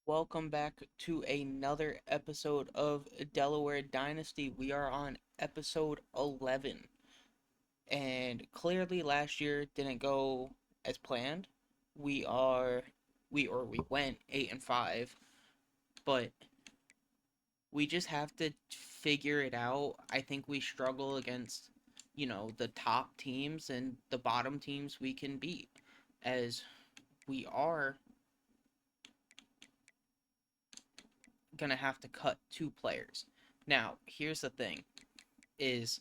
Welcome back to another episode of Delaware Dynasty. We are on episode 11. And clearly last year didn't go as planned. We are we went 8 and 5, but we just have to figure it out. I think we struggle against, the top teams and the bottom teams we can beat as we are going to have to cut two players. Now, here's the thing is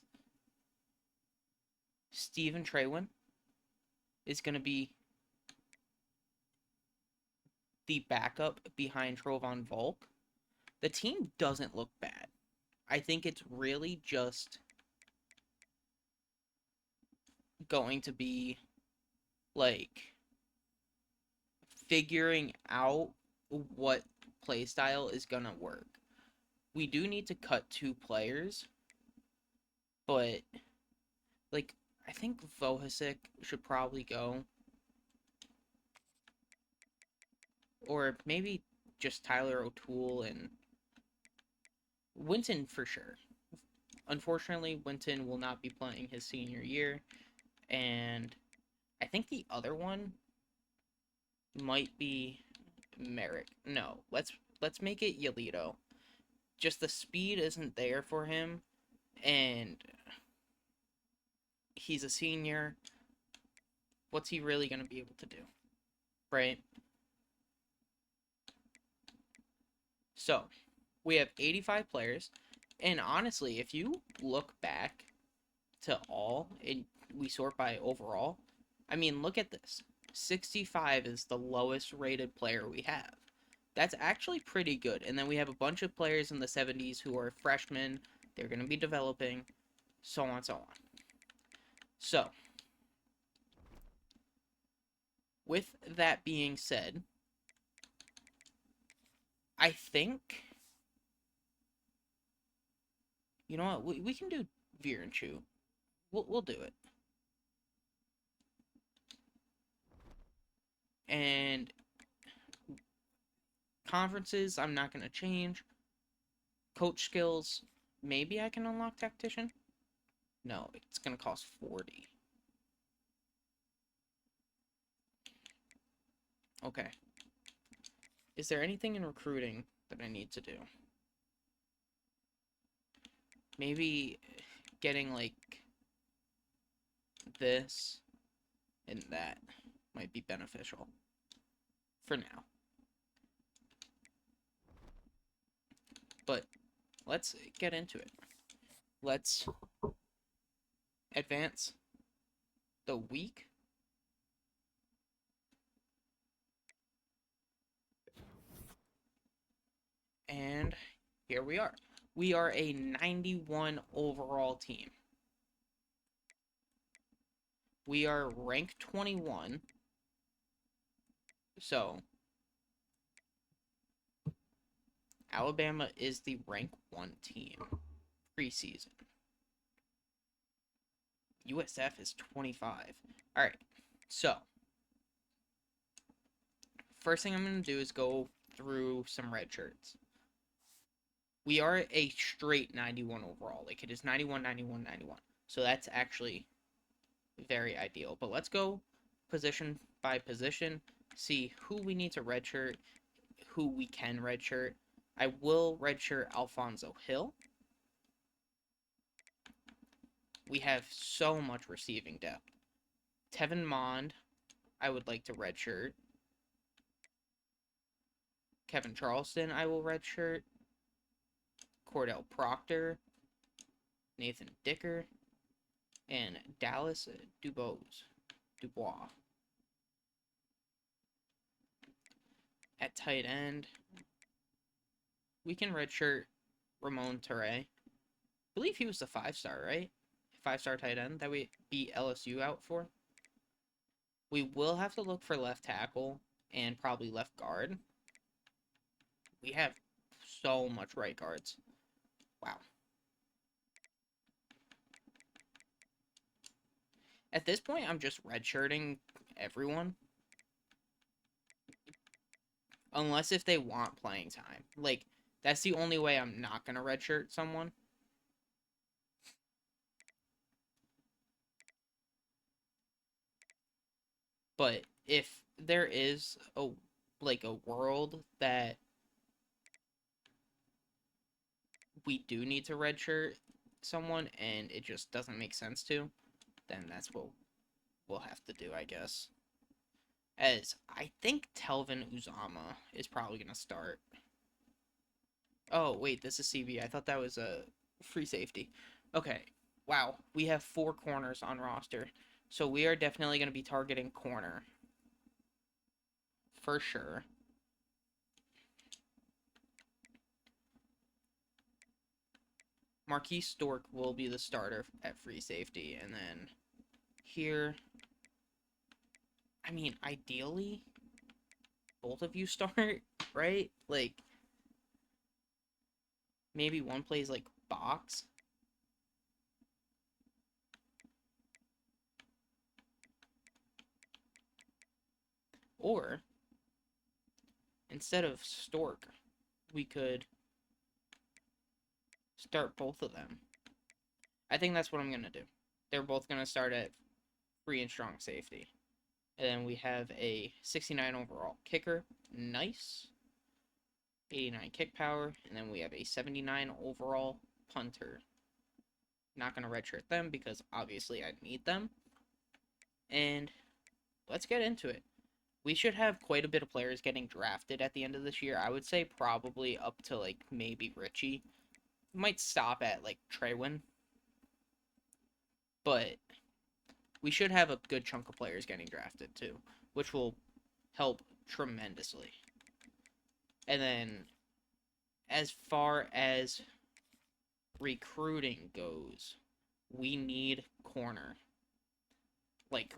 Steven Traywin is going to be the backup behind Trovon Volk. The team doesn't look bad. I think it's really just going to be like figuring out what play style is going to work. We do need to cut two players, but like I think Vohasek should probably go, or maybe just Tyler O'Toole and Winton for sure. Unfortunately, Winton will not be playing his senior year, and I think the other one might be Merrick. No, let's make it Yolito. Just the speed isn't there for him, and he's a senior. What's he really gonna be able to do, right? So we have 85 players, and honestly, if you look back to all and we sort by overall, I mean, look at this. 65 is the lowest rated player we have. That's actually pretty good. And then we have a bunch of players in the 70s who are freshmen. They're going to be developing, so on and so on. So, with that being said, I think, you know what, we can do Veer and Chew. We'll do it. And conferences, I'm not going to change. Coach skills, maybe I can unlock tactician. No, it's going to cost 40. Okay. Is there anything in recruiting that I need to do? Maybe getting like this and that might be beneficial for now. But let's get into it. Let's advance the week. And here we are. We are a 91 overall team. We are ranked 21. So, Alabama is the rank 1 team preseason. USF is 25. All right. So, first thing I'm going to do is go through some red shirts. We are a straight 91 overall. Like, it is 91, 91, 91. So that's actually very ideal. But let's go position by position, see who we need to redshirt, who we can redshirt. I will redshirt Alfonso Hill. We have so much receiving depth. Tevin Mond, I would like to redshirt. Kevin Charleston, I will redshirt. Cordell Proctor, Nathan Dicker, and Dallas Dubois. At tight end, we can redshirt Ramon Ture. I believe he was the 5-star, right? 5-star tight end that we beat LSU out for. We will have to look for left tackle and probably left guard. We have so much right guards. Wow. At this point, I'm just redshirting everyone. unless if they want playing time. Like, that's the only way I'm not gonna redshirt someone. But if there is a world that we do need to redshirt someone and it just doesn't make sense to, then that's what we'll have to do, I guess. As I think Telvin Uzama is probably gonna start. Oh wait, this is CB. I thought that was a free safety. Okay. Wow, we have 4 corners on roster. So we are definitely going to be targeting corner. For sure. Marquise Stork will be the starter at free safety. And then here, I mean, ideally, both of you start, right? Like, maybe one plays like box. Or, instead of Stork, we could start both of them. I think that's what I'm going to do. They're both going to start at free and strong safety. And then we have a 69 overall kicker. Nice. 89 kick power. And then we have a 79 overall punter. Not going to redshirt them because obviously I need them. And let's get into it. We should have quite a bit of players getting drafted at the end of this year. I would say probably up to like maybe Richie. Might stop at like Treywin. But we should have a good chunk of players getting drafted too, which will help tremendously. And then as far as recruiting goes, we need corner. Like,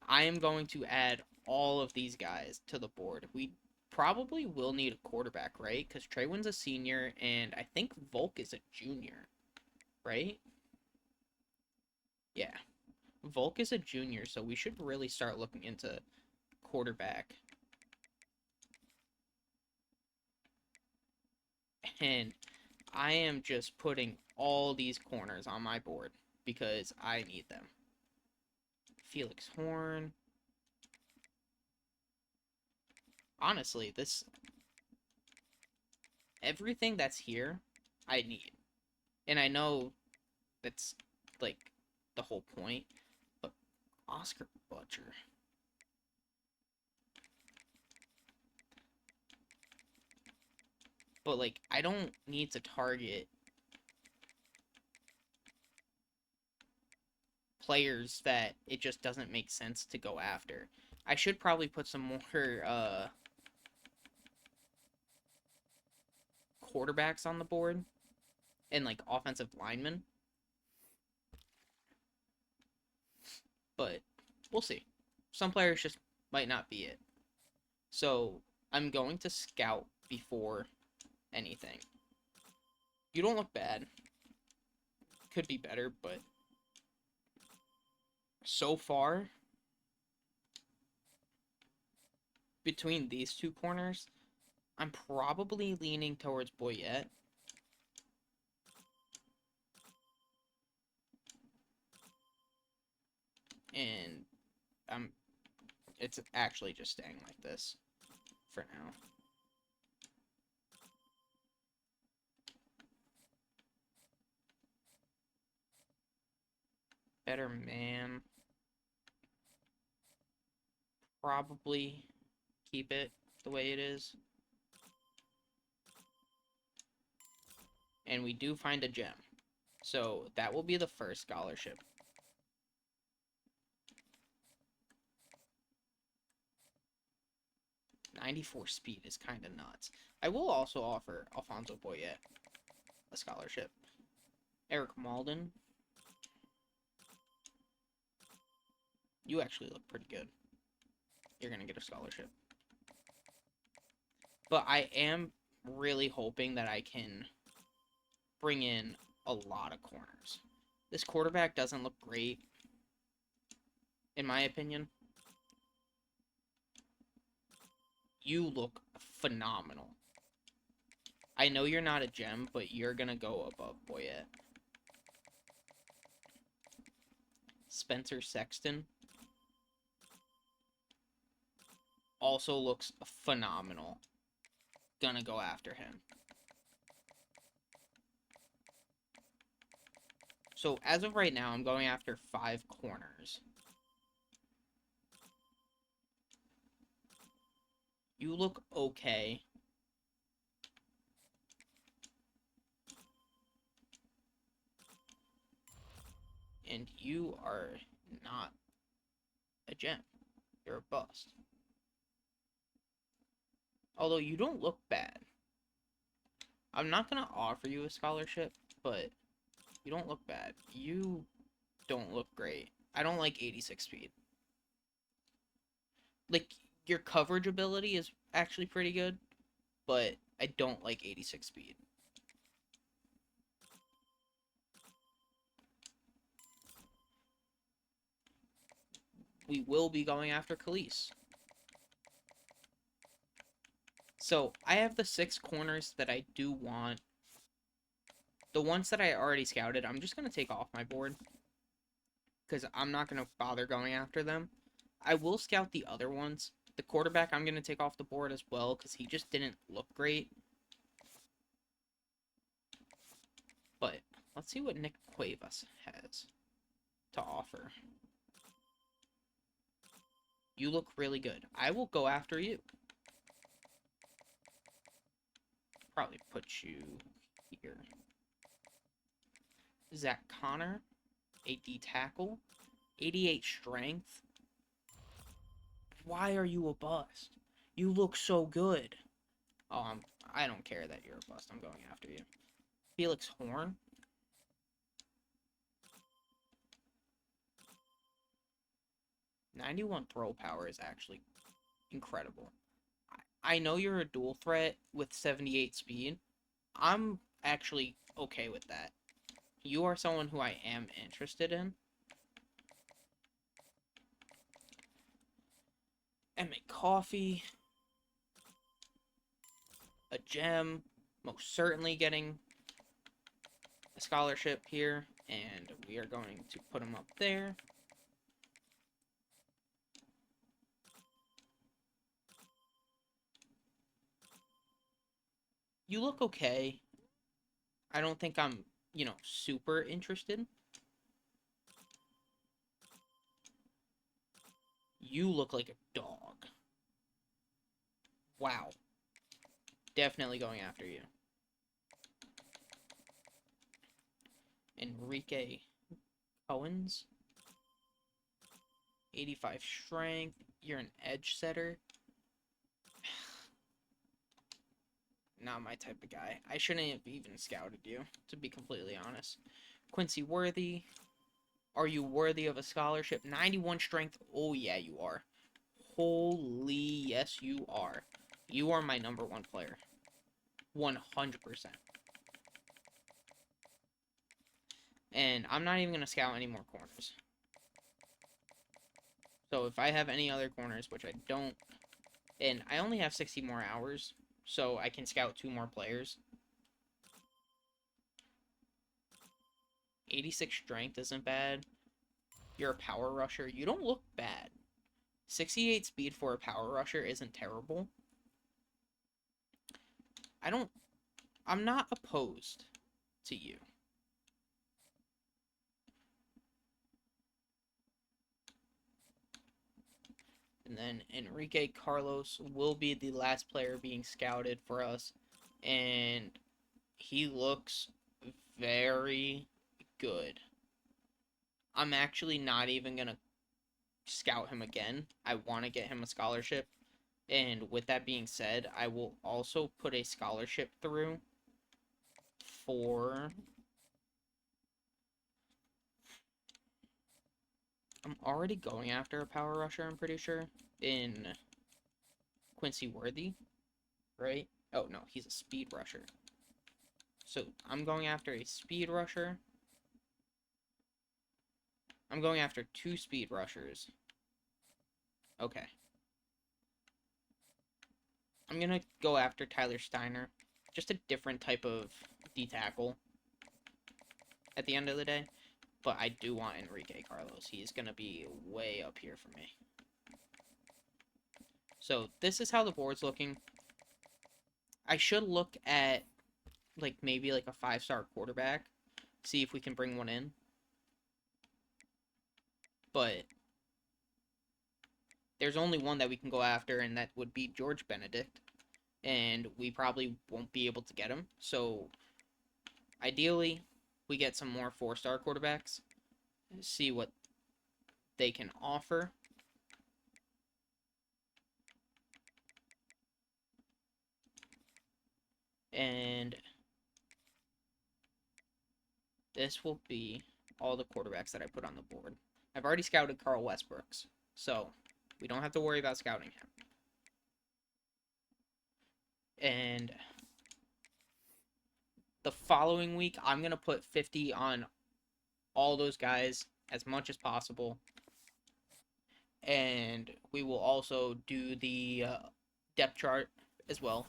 I am going to add all of these guys to the board. We probably will need a quarterback, right? Because Treywin's a senior, and I think Volk is a junior, right? Yeah. Volk is a junior, so we should really start looking into quarterback. And I am just putting all these corners on my board because I need them. Felix Horn. Honestly, this everything that's here, I need. And I know that's like the whole point, but Oscar Butcher. But like I don't need to target players that it just doesn't make sense to go after. I should probably put some more quarterbacks on the board and like offensive linemen. But we'll see. Some players just might not be it. So I'm going to scout before anything. You don't look bad. Could be better, but so far, between these 2 corners, I'm probably leaning towards Boyette. And it's actually just staying like this for now. Better man. Probably keep it the way it is. And we do find a gem. So that will be the first scholarship. .94 speed is kind of nuts. I will also offer Alfonso Boyette a scholarship. Eric Malden. You actually look pretty good. You're going to get a scholarship. But I am really hoping that I can bring in a lot of corners. This quarterback doesn't look great, in my opinion. You look phenomenal. I know you're not a gem, but you're gonna go above Boyette. Spencer Sexton also looks phenomenal. Gonna go after him. So as of right now, I'm going after 5 corners. You look okay. And you are not a gem. You're a bust. Although you don't look bad. I'm not gonna offer you a scholarship, but you don't look bad. You don't look great. I don't like 86 speed. Like, your coverage ability is actually pretty good, but I don't like 86 speed. We will be going after Khalees. So, I have the 6 corners that I do want. The ones that I already scouted, I'm just going to take off my board, because I'm not going to bother going after them. I will scout the other ones. The quarterback I'm going to take off the board as well, because he just didn't look great. But let's see what Nick Cuevas has to offer. You look really good. I will go after you. Probably put you here. Zach Connor, 8D tackle, 88 strength. Why are you a bust? You look so good. Oh, I don't care that you're a bust. I'm going after you. Felix Horn. 91 throw power is actually incredible. I know you're a dual threat with 78 speed. I'm actually okay with that. You are someone who I am interested in. Emmett Coffee. A gem. Most certainly getting a scholarship here. And we are going to put him up there. You look okay. I don't think I'm, super interested. You look like a dog. Wow. Definitely going after you. Enrique Owens. 85 strength. You're an edge setter. Not my type of guy. I shouldn't have even scouted you, to be completely honest. Quincy Worthy. Are you worthy of a scholarship? 91 strength. Oh, yeah, you are. Holy yes, you are. You are my number 1 player. 100%. And I'm not even going to scout any more corners. So if I have any other corners, which I don't, and I only have 60 more hours, so I can scout 2 more players. 86 strength isn't bad. You're a power rusher. You don't look bad. 68 speed for a power rusher isn't terrible. I'm not opposed to you. And then Enrique Carlos will be the last player being scouted for us. And he looks very good. I'm actually not even going to scout him again. I want to get him a scholarship. And with that being said, I will also put a scholarship through for... I'm already going after a power rusher, I'm pretty sure, in Quincy Worthy, right? Oh, no, he's a speed rusher. So, I'm going after a speed rusher. I'm going after 2 speed rushers. Okay. I'm going to go after Tyler Steiner. Just a different type of D-tackle at the end of the day. But I do want Enrique Carlos. He's going to be way up here for me. So this is how the board's looking. I should look at like maybe like a 5-star quarterback. See if we can bring one in. But there's only one that we can go after, and that would be George Benedict. And we probably won't be able to get him. So ideally, we get some more 4-star quarterbacks. See what they can offer. And this will be all the quarterbacks that I put on the board. I've already scouted Carl Westbrooks, so we don't have to worry about scouting him. And the following week, I'm going to put 50 on all those guys as much as possible. And we will also do the depth chart as well,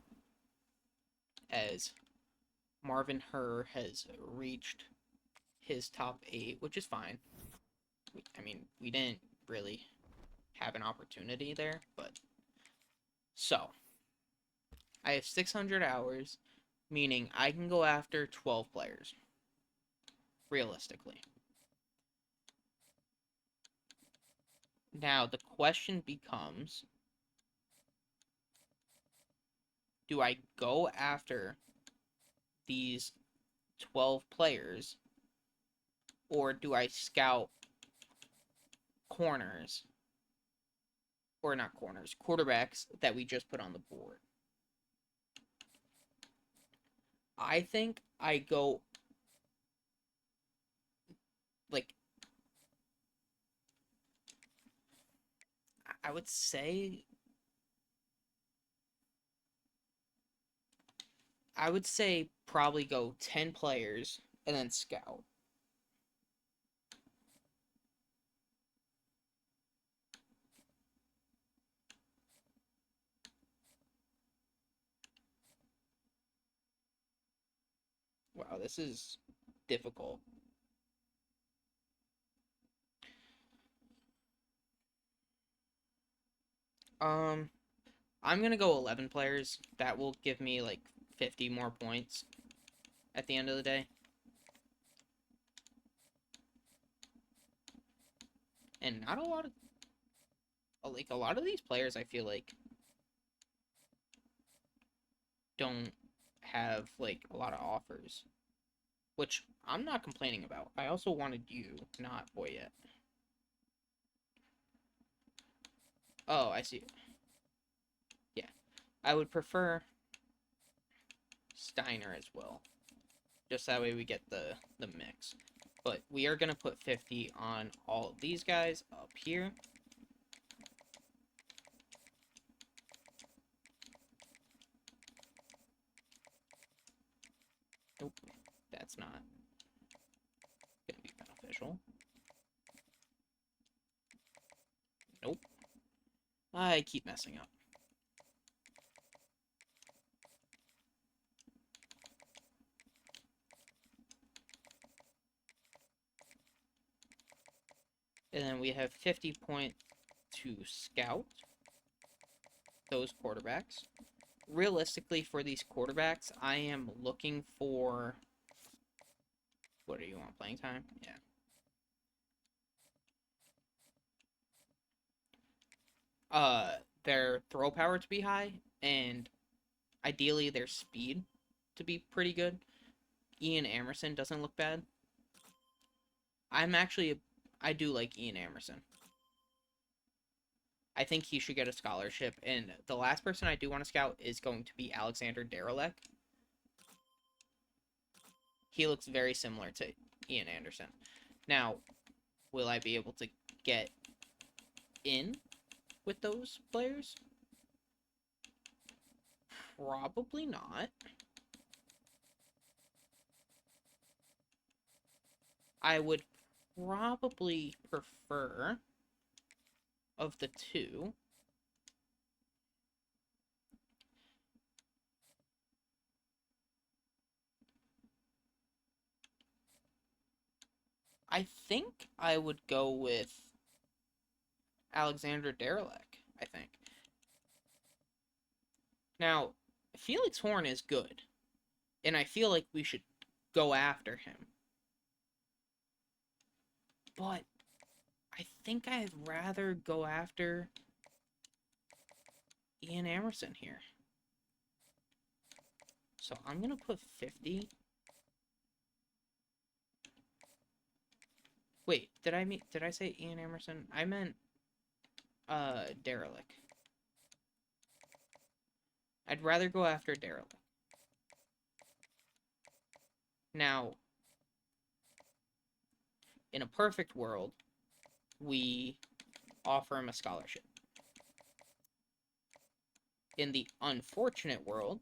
as Marvin Herr has reached his top 8, which is fine. I mean, we didn't really have an opportunity there, but... So, I have 600 hours, meaning I can go after 12 players, realistically. Now, the question becomes, do I go after these 12 players, or do I scout corners, or not corners, quarterbacks that we just put on the board? I think I go, like, I would say probably go 10 players and then scout. Wow, this is difficult. I'm gonna go 11 players. That will give me like 50 more points at the end of the day. And not a lot of, like, a lot of these players I feel like don't have like a lot of offers, which I'm not complaining about. I also wanted you, not Boyette. Oh, I see. Yeah, I would prefer Steiner as well. Just that way we get the mix. But we are going to put 50 on all of these guys up here. Nope, that's not going to be beneficial. Nope. I keep messing up. And then we have 50 points to scout those quarterbacks. Realistically, for these quarterbacks, I am looking for... What do you want, playing time? Yeah. Their throw power to be high, and ideally their speed to be pretty good. Ian Amerson doesn't look bad. I do like Ian Amerson. I think he should get a scholarship, and the last person I do want to scout is going to be Alexander Daralek. He looks very similar to Ian Anderson. Now, will I be able to get in with those players? Probably not. I would probably prefer, of the two, I think I would go with Alexander Derelick, I think. Now, Felix Horn is good, and I feel like we should go after him. But I think I'd rather go after Ian Emerson here. So I'm going to put 50. Wait, did I say Ian Emerson? I meant Derelick. I'd rather go after Derelick. Now, in a perfect world, we offer him a scholarship. In the unfortunate world,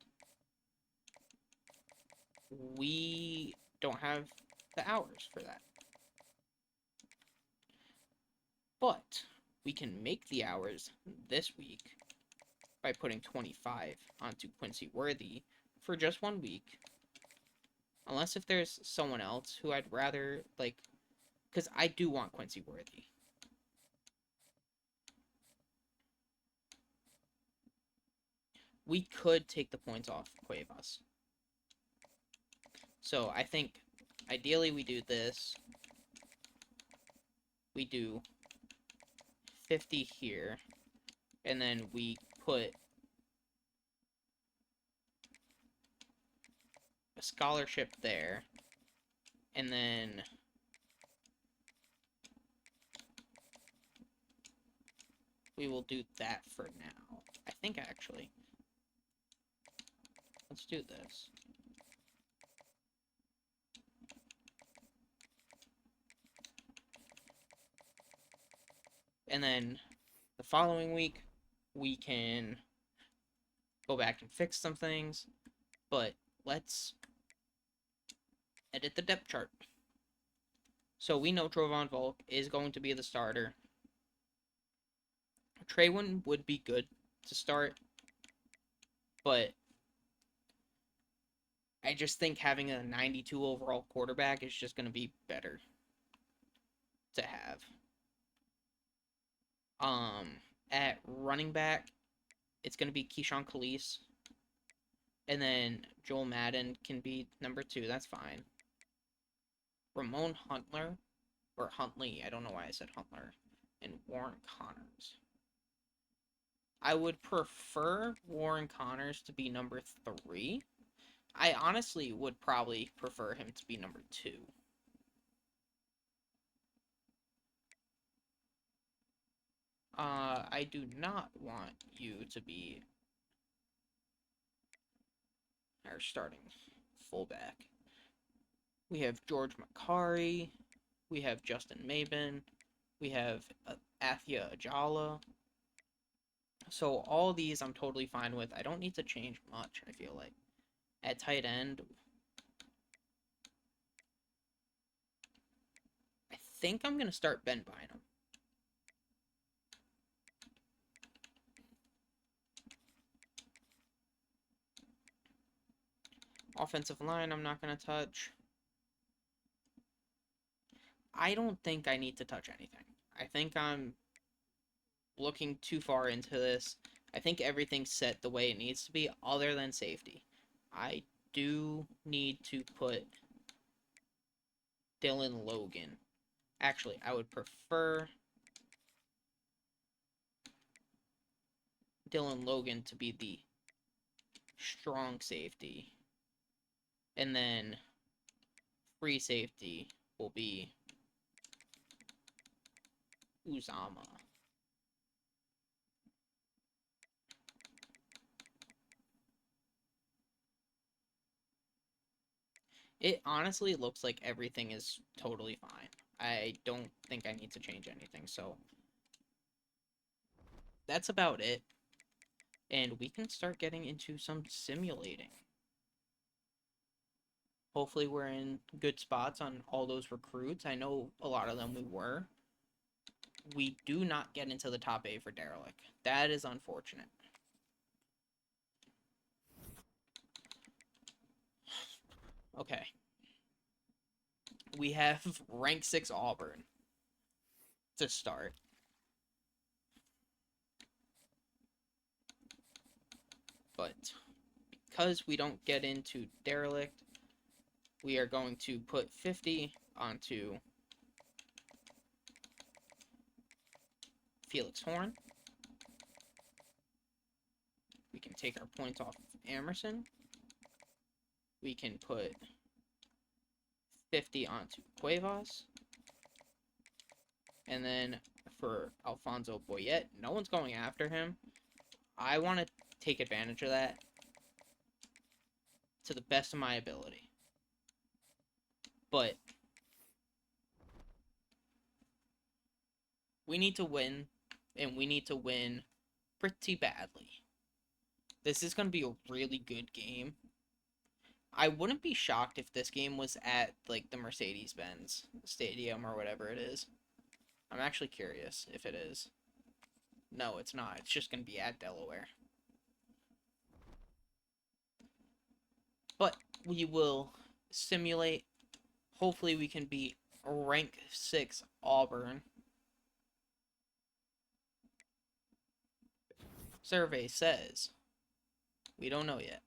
we don't have the hours for that. But we can make the hours this week by putting 25 onto Quincy Worthy for just 1 week. Unless if there's someone else who I'd rather, like, because I do want Quincy Worthy. We could take the points off Cuevas. So I think ideally we do this. We do 50 here. And then we put a scholarship there. And then we will do that for now. I think actually. Let's do this. And then the following week, we can go back and fix some things. But let's edit the depth chart. So we know Trovon Volk is going to be the starter. Traywin would be good to start, but I just think having a 92 overall quarterback is just going to be better to have. At running back, it's going to be Keyshawn Khalees. And then Joel Madden can be number 2. That's fine. Ramon Huntler, or Huntley, I don't know why I said Huntler, and Warren Connors. I would prefer Warren Connors to be number 3. I honestly would probably prefer him to be number 2. I do not want you to be our starting fullback. We have George Macari. We have Justin Mabin. We have Athia Ajala. So all these I'm totally fine with. I don't need to change much, I feel like. At tight end, I think I'm going to start Ben Bynum. Offensive line, I'm not going to touch. I don't think I need to touch anything. I think I'm looking too far into this. I think everything's set the way it needs to be, other than safety. I do need to put Dylan Logan. Actually, I would prefer Dylan Logan to be the strong safety. And then free safety will be Uzama. It honestly looks like everything is totally fine. I don't think I need to change anything, so that's about it. And we can start getting into some simulating. Hopefully we're in good spots on all those recruits. I know a lot of them we were. We do not get into the top 8 for Derelick. That is unfortunate. Okay. we have rank 6 Auburn to start. But because we don't get into Derelict, we are going to put 50 onto Felix Horn. We can take our points off of Emerson. We can put 50 onto Cuevas. And then for Alfonso Boyet, no one's going after him. I want to take advantage of that to the best of my ability. But we need to win, and we need to win pretty badly. This is going to be a really good game. I wouldn't be shocked if this game was at, like, the Mercedes-Benz Stadium or whatever it is. I'm actually curious if it is. No, it's not. It's just going to be at Delaware. But we will simulate. Hopefully we can beat rank 6 Auburn. Survey says we don't know yet.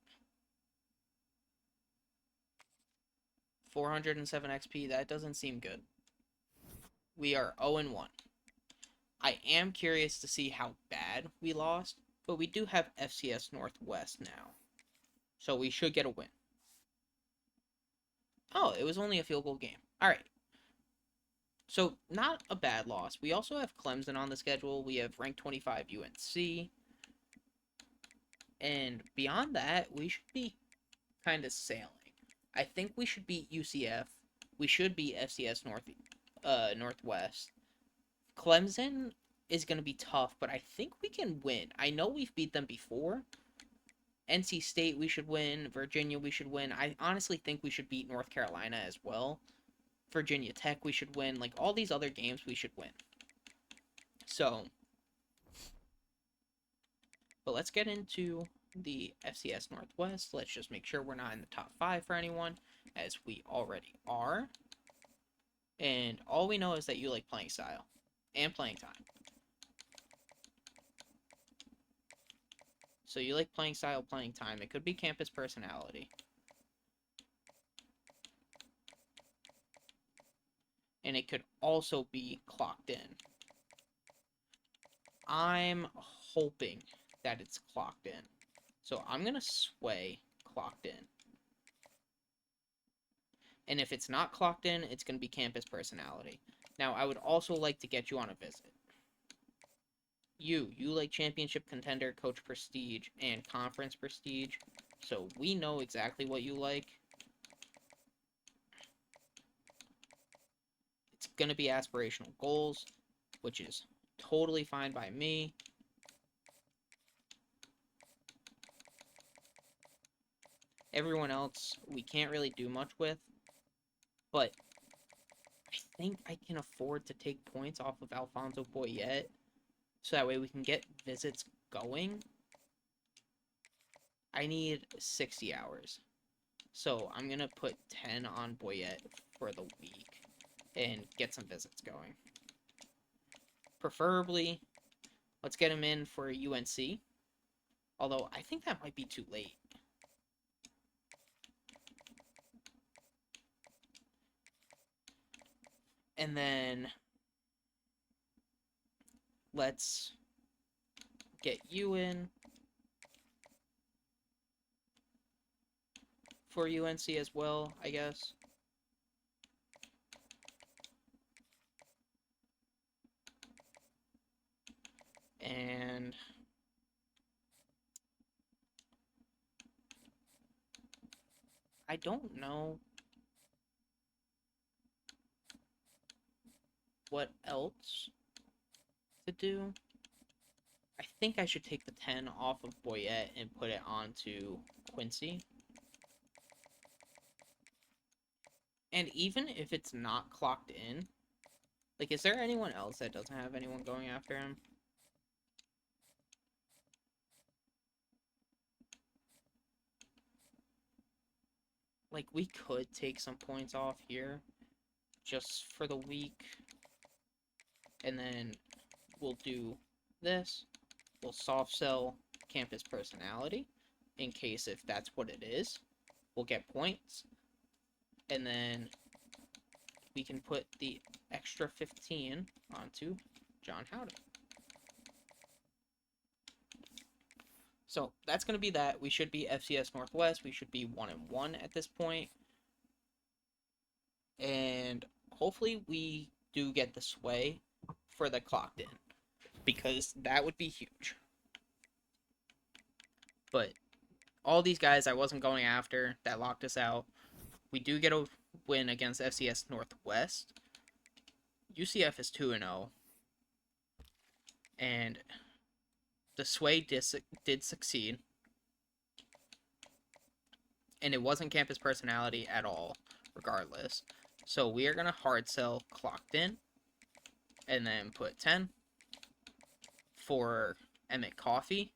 407 XP, that doesn't seem good. We are 0-1. I am curious to see how bad we lost, but we do have FCS Northwest now. So we should get a win. Oh, it was only a field goal game. Alright. So, not a bad loss. We also have Clemson on the schedule. We have ranked 25 UNC. And beyond that, we should be kind of sailing. I think we should beat UCF. We should beat FCS Northwest. Clemson is going to be tough, but I think we can win. I know we've beat them before. NC State we should win. Virginia we should win. I honestly think we should beat North Carolina as well. Virginia Tech we should win. Like, all these other games we should win. So, but let's get into the FCS Northwest. Let's just make sure we're not in the top 5 for anyone, as we already are. And all we know is that you like playing style and playing time. So you like playing style, playing time. It could be campus personality. And it could also be clocked in. I'm hoping that it's clocked in. So I'm going to sway clocked in. And if it's not clocked in, it's going to be campus personality. Now, I would also like to get you on a visit. You like championship contender, coach prestige, and conference prestige. So we know exactly what you like. It's going to be aspirational goals, which is totally fine by me. Everyone else, we can't really do much with. But I think I can afford to take points off of Alfonso Boyet, so that way we can get visits going. I need 60 hours. So I'm going to put 10 on Boyet for the week and get some visits going. Preferably, let's get him in for UNC. Although, I think that might be too late. And then let's get you in for UNC as well, I guess. And I don't know what else to do. I think I should take the 10 off of Boyet and put it onto Quincy. And even if it's not clocked in, like, is there anyone else that doesn't have anyone going after him? Like, we could take some points off here, just for the week. And then we'll do this. We'll soft sell campus personality in case if that's what it is. We'll get points. And then we can put the extra 15 onto John Howden. So that's going to be that. We should be FCS Northwest. We should be 1-1 at this point. And hopefully we do get the sway for the clocked in, because that would be huge. But all these guys I wasn't going after that locked us out. We do get a win against FCS Northwest. UCF is 2-0. And the sway did succeed. And it wasn't campus personality at all, regardless. So we are going to hard sell clocked in. And then put 10. For Emmett Coffee,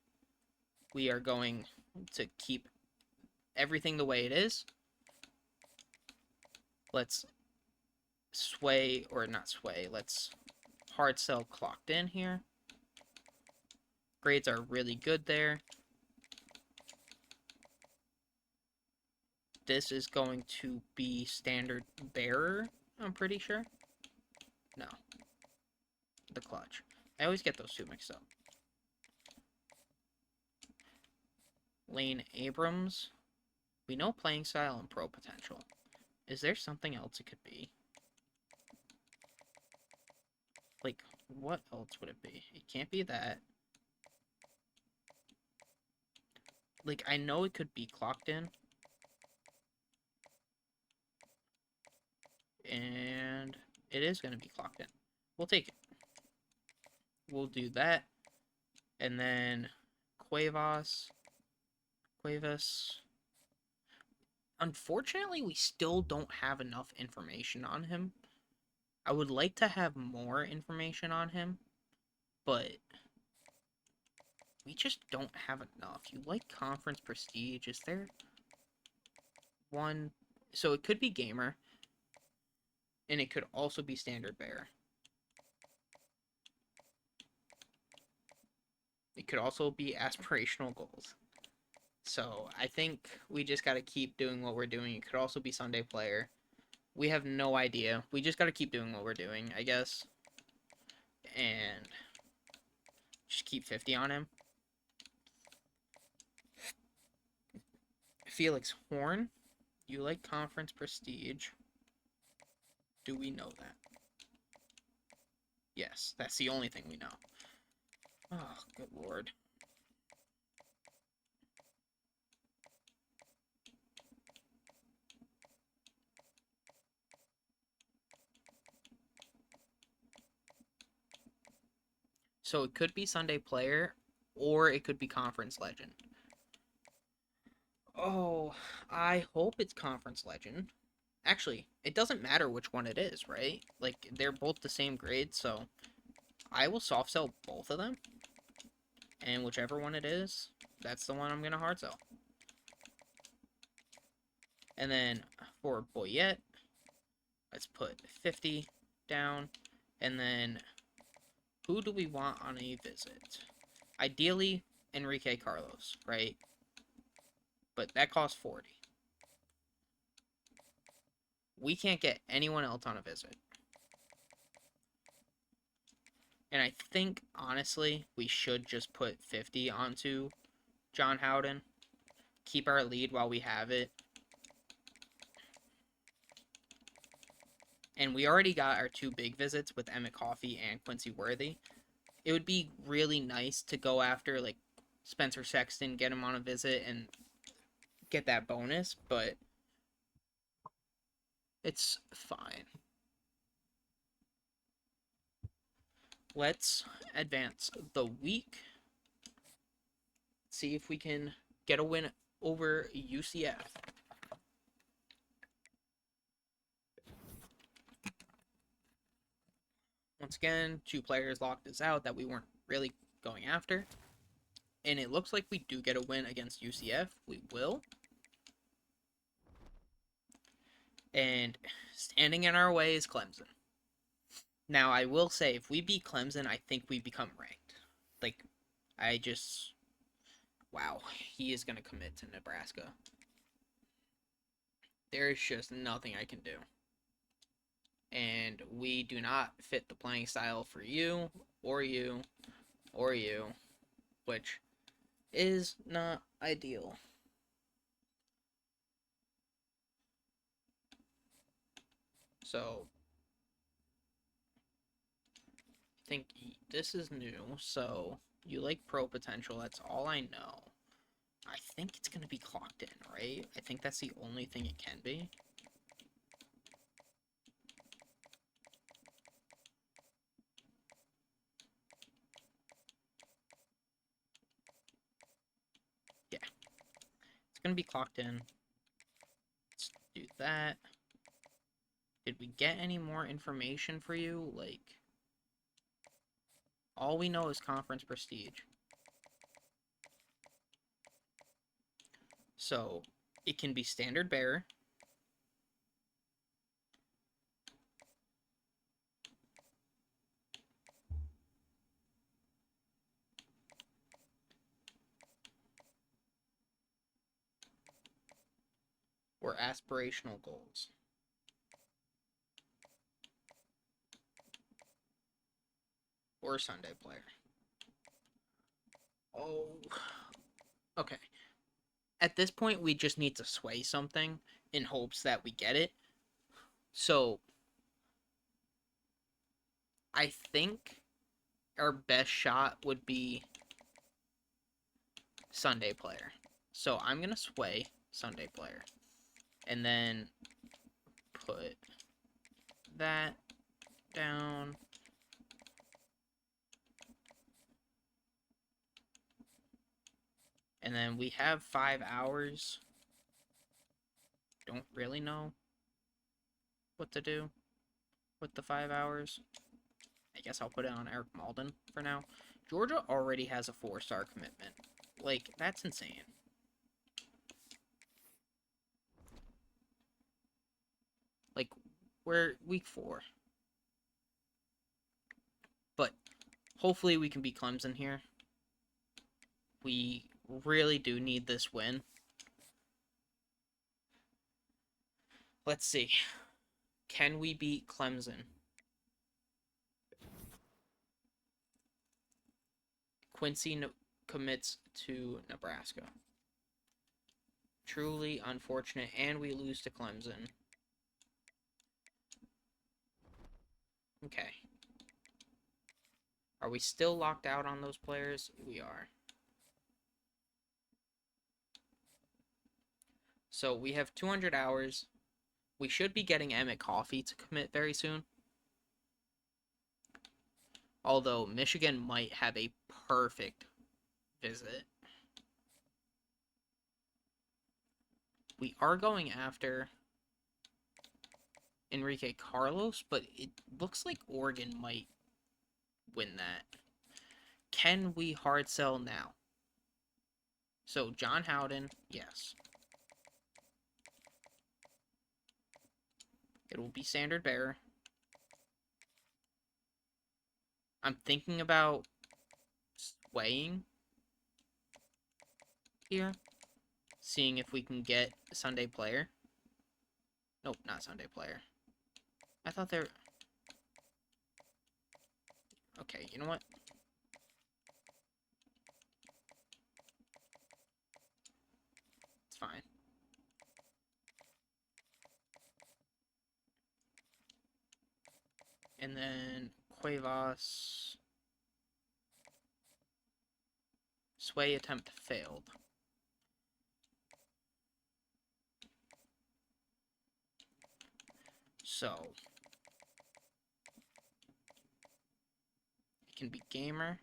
we are going to keep everything the way it is. Let's sway, or not sway, let's hard sell clocked in here. Grades are really good there. This is going to be standard bearer, I'm pretty sure. No. The clutch. I always get those two mixed up. Lane Abrams. We know playing style and pro potential. Is there something else it could be? Like, what else would it be? It can't be that. Like, I know it could be clocked in. And it is going to be clocked in. We'll take it. We'll do that. And then Cuevas. Unfortunately, we still don't have enough information on him. I would like to have more information on him, but we just don't have enough. You like conference prestige? Is there one? So it could be gamer, and it could also be standard bearer. It could also be aspirational goals. So I think we just got to keep doing what we're doing. It could also be Sunday player. We have no idea. We just got to keep doing what we're doing, I guess. And just keep 50 on him. Felix Horn. You like conference prestige. Do we know that? Yes, that's the only thing we know. Oh, good lord. So it could be Sunday player, or it could be conference legend. Oh, I hope it's conference legend. Actually, it doesn't matter which one it is, right? Like, they're both the same grade, so I will soft sell both of them. And whichever one it is, that's the one I'm going to hard sell. And then for Boyette, let's put 50 down. And then who do we want on a visit? Ideally, Enrique Carlos, right? But that costs 40. We can't get anyone else on a visit. And I think, honestly, we should just put 50 onto John Howden. Keep our lead while we have it. And we already got our 2 big visits with Emmett Coffee and Quincy Worthy. It would be really nice to go after, like, Spencer Sexton, get him on a visit, and get that bonus, but it's fine. Let's advance the week. See if we can get a win over UCF. Once again, 2 players locked us out that we weren't really going after. And it looks like we do get a win against UCF. We will. And standing in our way is Clemson. Now, I will say, if we beat Clemson, I think we become ranked. Like, I just. Wow, he is going to commit to Nebraska. There is just nothing I can do. And we do not fit the playing style for you, or you, or you, which is not ideal. So, I think this is new, so you like pro potential, that's all I know. I think it's going to be clocked in, right? I think that's the only thing it can be. Yeah. It's going to be clocked in. Let's do that. Did we get any more information for you? Like, all we know is conference prestige. So, it can be standard bearer. Or aspirational goals. Or Sunday player. Oh. Okay. At this point, we just need to sway something in hopes that we get it. So, I think our best shot would be Sunday player. So, I'm going to sway Sunday player. And then put that down. And then we have 5 hours. Don't really know what to do with the 5 hours. I guess I'll put it on Eric Malden for now. Georgia already has a 4-star commitment. Like, that's insane. Like, we're week 4. But hopefully we can beat Clemson here. We really do need this win. Let's see. Can we beat Clemson? Quincy commits to Nebraska. Truly unfortunate, and we lose to Clemson. Okay. Are we still locked out on those players? We are. So we have 200 hours. We should be getting Emmett Coffee to commit very soon. Although Michigan might have a perfect visit. We are going after Enrique Carlos, but it looks like Oregon might win that. Can we hard sell now? So John Howden, yes. It will be standard bearer. I'm thinking about swaying here. Seeing if we can get Sunday player. Nope, not Sunday player. I thought they were... Okay, you know what? It's fine. And then Cuevas. Sway attempt failed. So it can be gamer.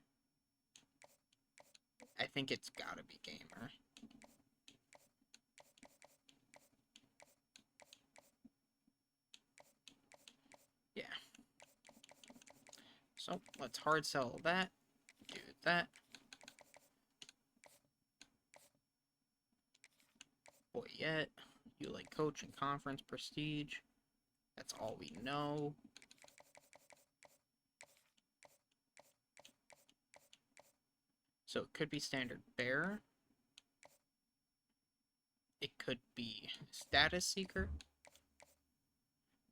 I think it's gotta be gamer. Yeah. So let's hard sell that. Do that. Boy, yet. You like coach and conference prestige. That's all we know. So it could be standard bearer. It could be status seeker.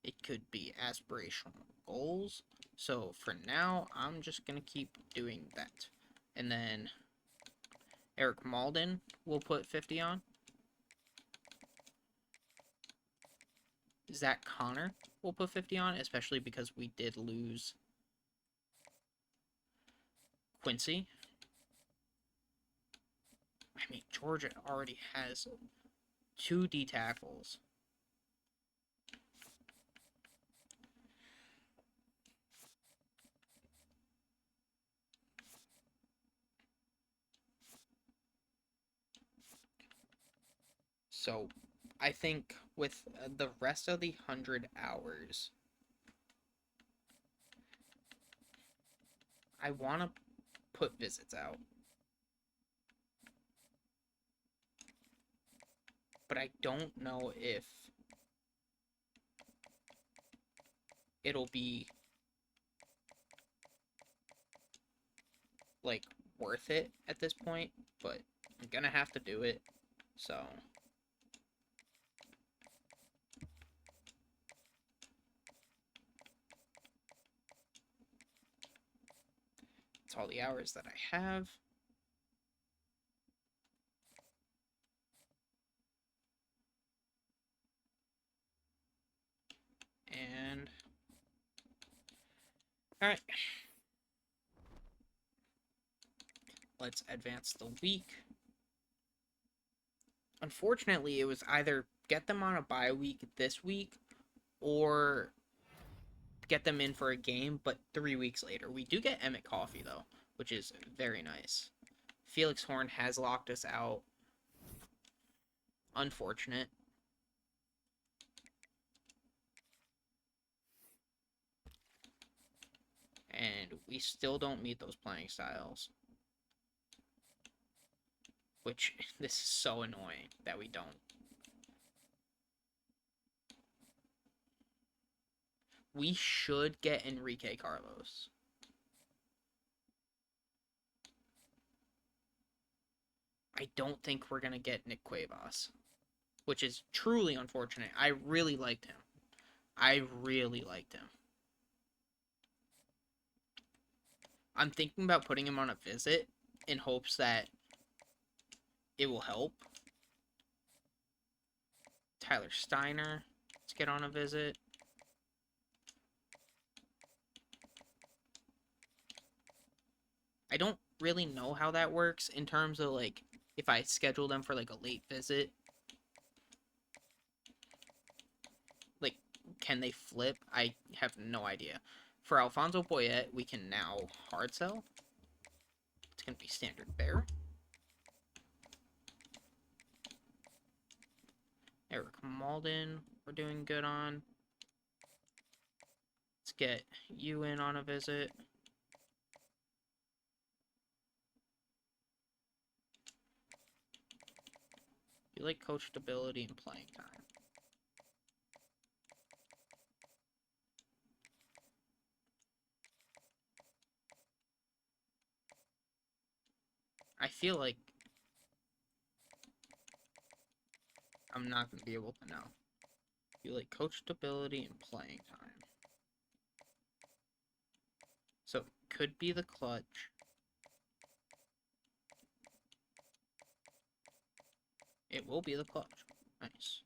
It could be aspirational goals. So for now, I'm just going to keep doing that. And then Eric Malden will put 50 on. Zach Connor will put 50 on, especially because we did lose Quincy. I mean, Georgia already has 2 D tackles. So I think with the rest of the 100 hours, I want to put visits out. But I don't know if it'll be like worth it at this point, but I'm gonna have to do it. So it's all the hours that I have. And all right, let's advance the week. Unfortunately, it was either get them on a bye week this week or get them in for a game, but 3 weeks later. We do get Emmett Coffee, though, which is very nice. Felix Horn has locked us out. Unfortunate. And we still don't meet those playing styles. Which, this is so annoying that we don't. We should get Enrique Carlos. I don't think we're going to get Nick Cuevas, which is truly unfortunate. I really liked him. I'm thinking about putting him on a visit in hopes that it will help. Tyler Steiner, let's get on a visit. I don't really know how that works in terms of like if I schedule them for like a late visit. Like, can they flip? I have no idea. For Alfonso Boyette, we can now hard sell. It's going to be standard bear. Eric Malden, we're doing good on. Let's get you in on a visit. You like coach stability and playing time. I feel like I'm not going to be able to know. You like coach stability and playing time. So, could be the clutch. It will be the clutch. Nice.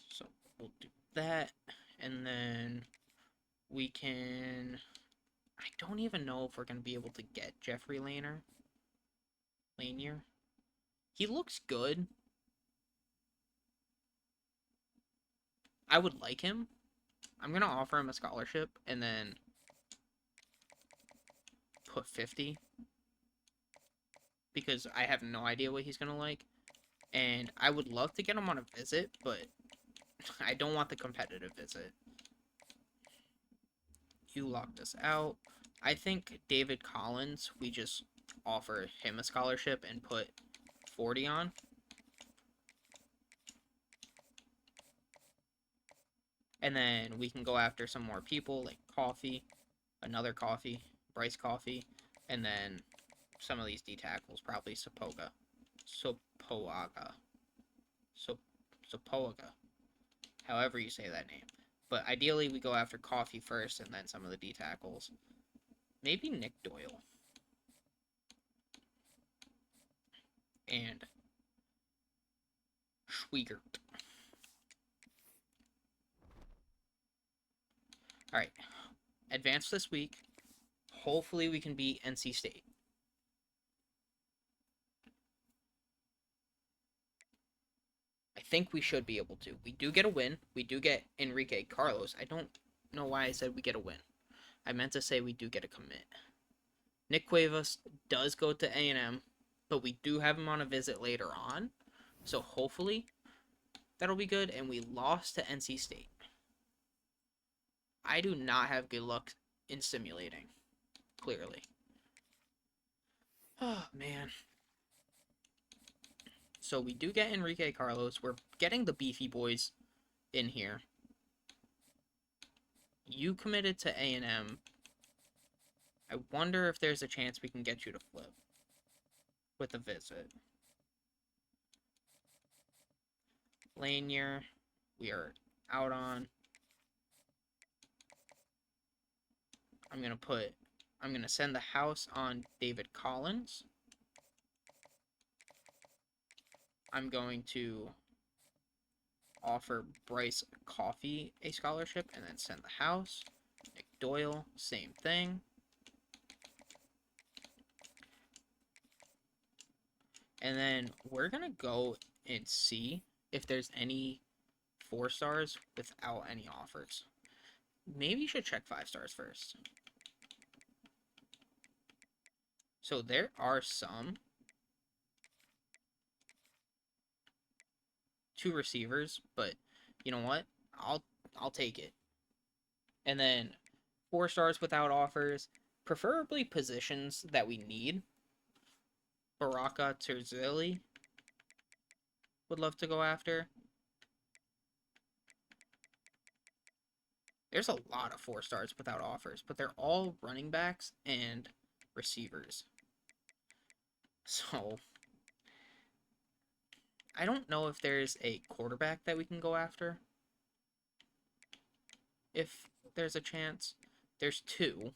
So, we'll do that. And then we can... I don't even know if we're going to be able to get Jeffrey Lanier. He looks good. I would like him. I'm going to offer him a scholarship and then put 50. Because I have no idea what he's going to like. And I would love to get him on a visit, but I don't want the competitive visit. You locked us out. I think David Collins, we just offer him a scholarship and put 40 on. And then we can go after some more people, like Coffee, another Coffee, Bryce Coffee, and then some of these D tackles, probably Sopoaga. Sopoaga. However you say that name. But ideally, we go after Coffee first, and then some of the D tackles. Maybe Nick Doyle. And Schwiegert. Alright. Advance this week. Hopefully we can beat NC State. I think we should be able to. We do get a win. We do get Enrique Carlos. I don't know why I said we get a win. I meant to say we do get a commit. Nick Cuevas does go to A&M, but we do have him on a visit later on. So hopefully that'll be good. And we lost to NC State. I do not have good luck in simulating, clearly. Oh, man. So we do get Enrique Carlos. We're getting the beefy boys in here. You committed to A&M. I wonder if there's a chance we can get you to flip with a visit. Lanier, we are out on. I'm going to send the house on David Collins. I'm going to offer Bryce Coffee a scholarship and then send the house. Nick Doyle, same thing. And then we're going to go and see if there's any 4 stars without any offers. Maybe you should check 5 stars first. So there are some. 2 receivers, but you know what? I'll take it. And then 4 stars without offers, preferably positions that we need. Baraka Terzilli would love to go after. There's a lot of 4 stars without offers, but they're all running backs and receivers. So I don't know if there's a quarterback that we can go after. If there's a chance. There's 2.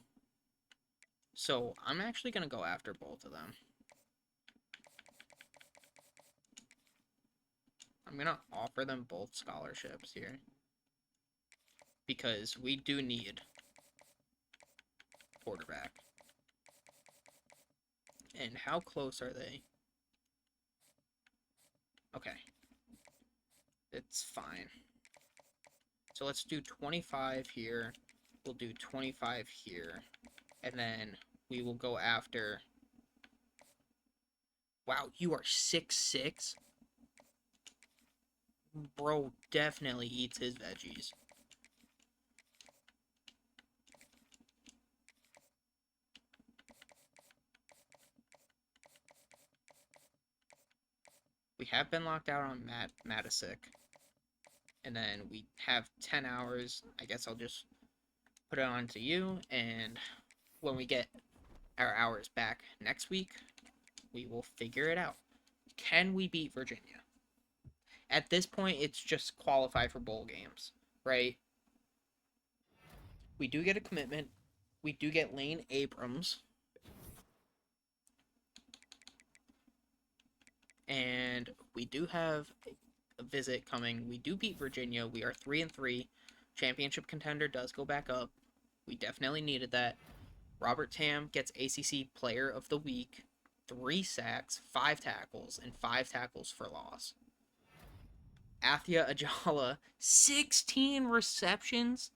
So I'm actually going to go after both of them. I'm going to offer them both scholarships here. Because we do need quarterback. And how close are they? Okay. It's fine. So let's do 25 here. We'll do 25 here. And then we will go after... Wow, you are 6'6"? Bro definitely eats his veggies. We have been locked out on Matisic. And then we have 10 hours. I guess I'll just put it on to you. And when we get our hours back next week, we will figure it out. Can we beat Virginia? At this point, it's just qualify for bowl games, right? We do get a commitment. We do get Lane Abrams. And we do have a visit coming. We do beat Virginia. We are 3-3. Championship contender does go back up. We definitely needed that. Robert Tam gets ACC Player of the Week. 3 sacks, 5 tackles, and 5 tackles for loss. Athia Ajala, 16 receptions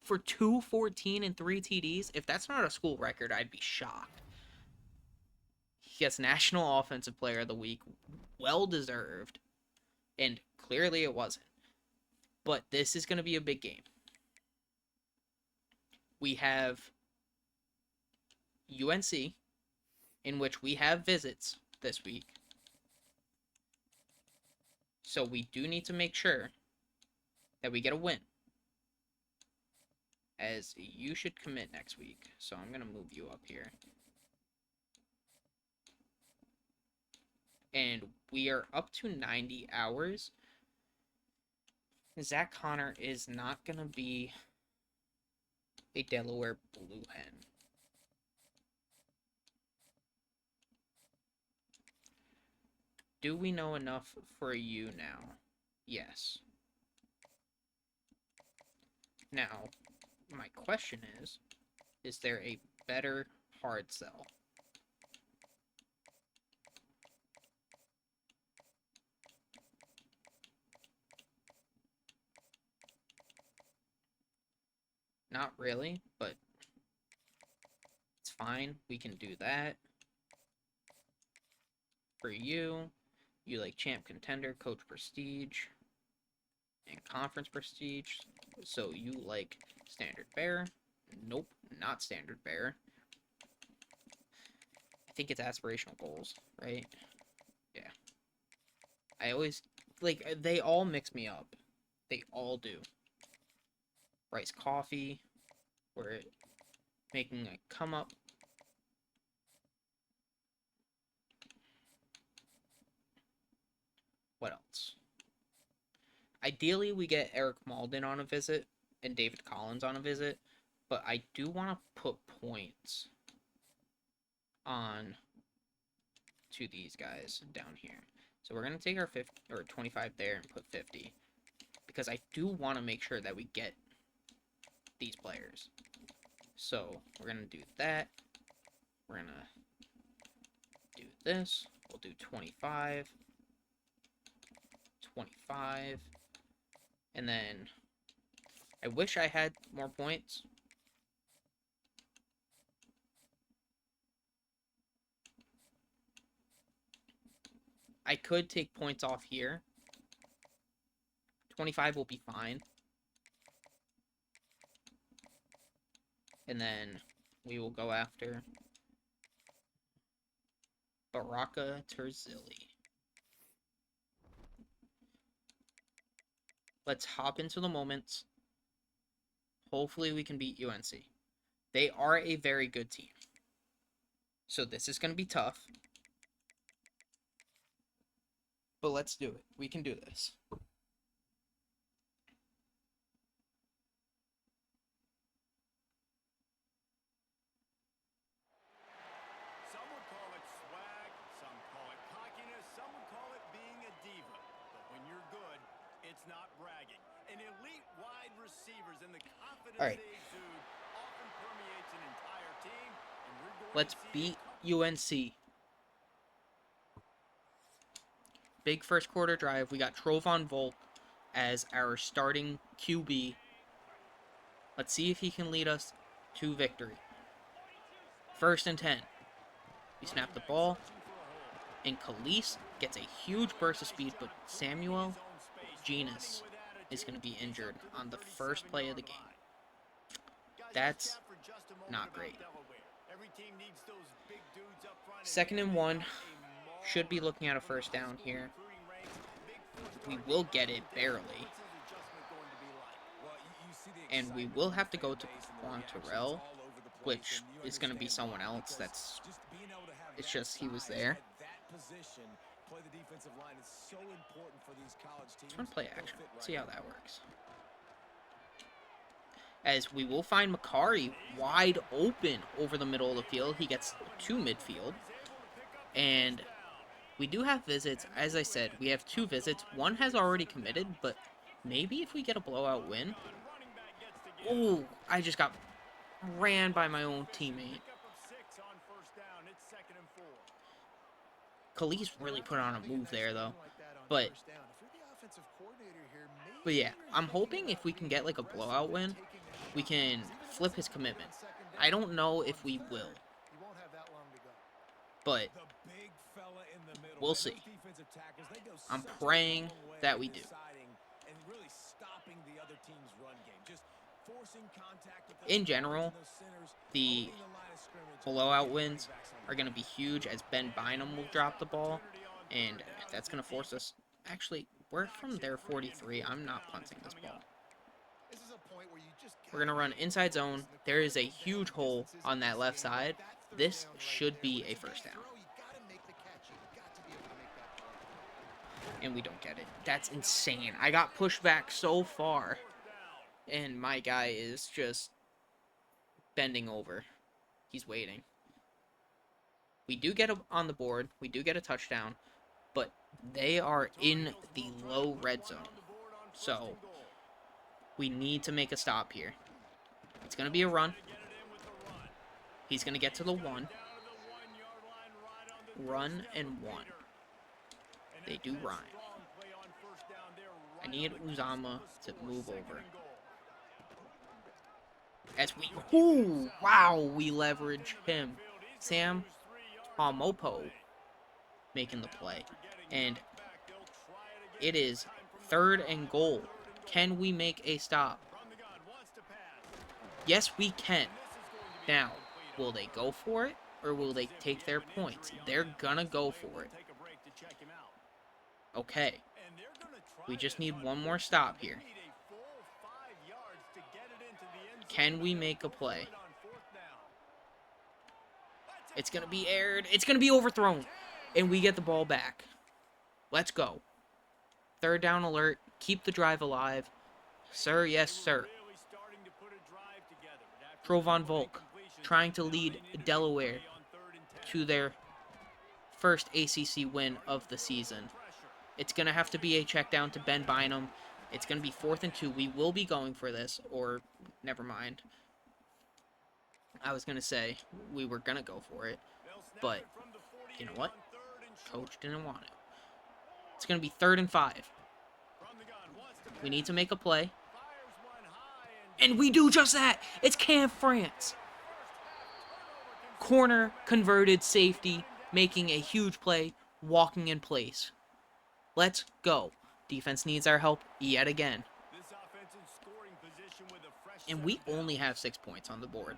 for 214 and 3 TDs. If that's not a school record, I'd be shocked. He gets National Offensive Player of the Week. Well deserved. And clearly it wasn't. But this is going to be a big game. We have UNC. in which we have visits this week. So we do need to make sure that we get a win. As you should commit next week. So I'm going to move you up here. And we are up to 90 hours. Zach Connor is not going to be a Delaware Blue Hen. Do we know enough for you now? Yes. Now, my question is there a better hard sell? Not really, but it's fine. We can do that. For you, you like champ contender, coach prestige, and conference prestige. So you like standard bearer. Nope, not standard bearer. I think it's aspirational goals, right? Yeah. I always, like, they all mix me up. They all do. Rice coffee. We're making a come up. What else? Ideally, we get Eric Malden on a visit and David Collins on a visit, but I do want to put points on to these guys down here. So we're going to take our 50 or 25 there and put 50 because I do want to make sure that we get these players. So we're going to do that. We're going to do this. We'll do 25, 25, and then I wish I had more points. I could take points off here. 25 will be fine. And then we will go after Baraka Terzilli. Let's hop into the moments. Hopefully we can beat UNC. They are a very good team. So this is going to be tough. But let's do it. We can do this. Some would call it swag, some call it cockiness, some would call it being a diva. But when you're good, it's not bragging. An elite wide receivers and the confidence they exude often permeates an entire team. And we're going let's to beat UNC. Big first quarter drive. We got Trovon Volk as our starting QB. Let's see if he can lead us to victory. 1st and 10. We snap the ball, and Khalees gets a huge burst of speed, but Samuel Genus is going to be injured on the first play of the game. That's not great. 2nd and 1. Should be looking at a first down here. We will get it barely. And we will have to go to Quan Terrell, which is going to be someone else. It's just he was there. Just want to play action. See how that works. As we will find Makari wide open over the middle of the field. He gets to midfield. And we do have visits. As I said, we have 2 visits. One has already committed, but maybe if we get a blowout win. Oh, I just got ran by my own teammate. Khalees really put on a move there, though. But yeah, I'm hoping if we can get like a blowout win, we can flip his commitment. I don't know if we will. But we'll see. I'm praying that we do. In general, the blowout wins are going to be huge as Ben Bynum will drop the ball, and that's going to force us. Actually, we're from their 43. I'm not punting this ball. We're going to run inside zone. There is a huge hole on that left side. This should be a first down. And we don't get it. That's insane. I got pushed back so far, and my guy is just bending over. He's waiting. We do get on the board. We do get a touchdown, but they are in the low red zone. So we need to make a stop here. It's going to be a run. He's going to get to the 1. Run and 1. They do rhyme. I need Uzama to move over. As we... Ooh, wow, we leverage him. Sam Tomopo making the play. And it is 3rd and goal. Can we make a stop? Yes, we can. Now, will they go for it? Or will they take their points? They're gonna go for it. Okay. We just need one more stop here. Can we make a play? It's going to be aired. It's going to be overthrown. And we get the ball back. Let's go. 3rd down alert. Keep the drive alive. Sir, yes, sir. Trovon Volk trying to lead Delaware to their first ACC win of the season. It's going to have to be a check down to Ben Bynum. It's going to be 4th and 2. We will be going for this, or never mind. I was going to say we were going to go for it, but you know what? Coach didn't want it. It's going to be 3rd and 5. We need to make a play. And we do just that. It's Cam France. Corner converted safety, making a huge play, walking in place. Let's go. Defense needs our help yet again. And we only have 6 points on the board.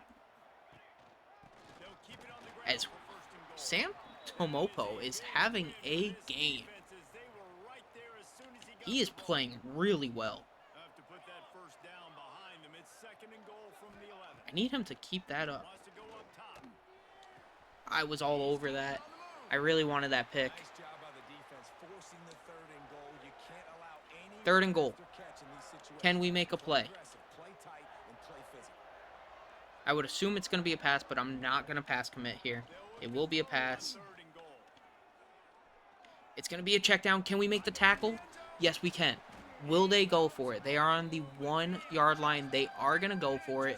As Sam Tomopo is having a game. He is playing really well. I need him to keep that up. I was all over that. I really wanted that pick. 3rd and goal. Can we make a play? I would assume it's going to be a pass, but I'm not going to pass commit here. It will be a pass. It's going to be a check down. Can we make the tackle? Yes, we can. Will they go for it? They are on the 1-yard line. They are going to go for it.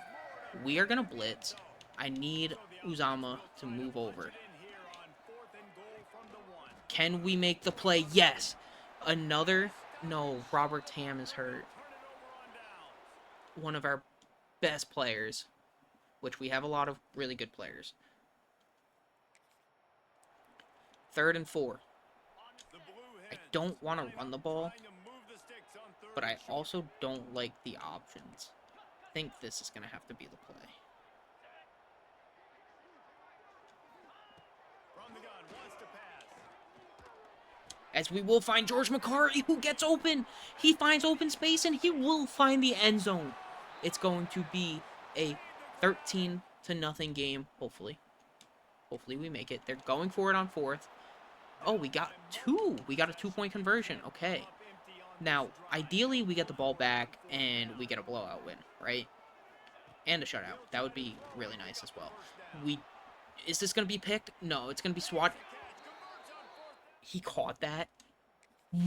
We are going to blitz. I need Uzama to move over. Can we make the play? Yes. Another... No, Robert Tam is hurt. One of our best players, which we have a lot of really good players. 3rd and 4. I don't want to run the ball, but I also don't like the options. I think this is going to have to be the play. As we will find George McCarty, who gets open. He finds open space, and he will find the end zone. It's going to be a 13-0 game, hopefully. Hopefully we make it. They're going for it on 4th. Oh, we got 2. We got a 2-point conversion. Okay. Now, ideally, we get the ball back, and we get a blowout win, right? And a shutout. That would be really nice as well. Is this going to be picked? No, it's going to be swat. He caught that?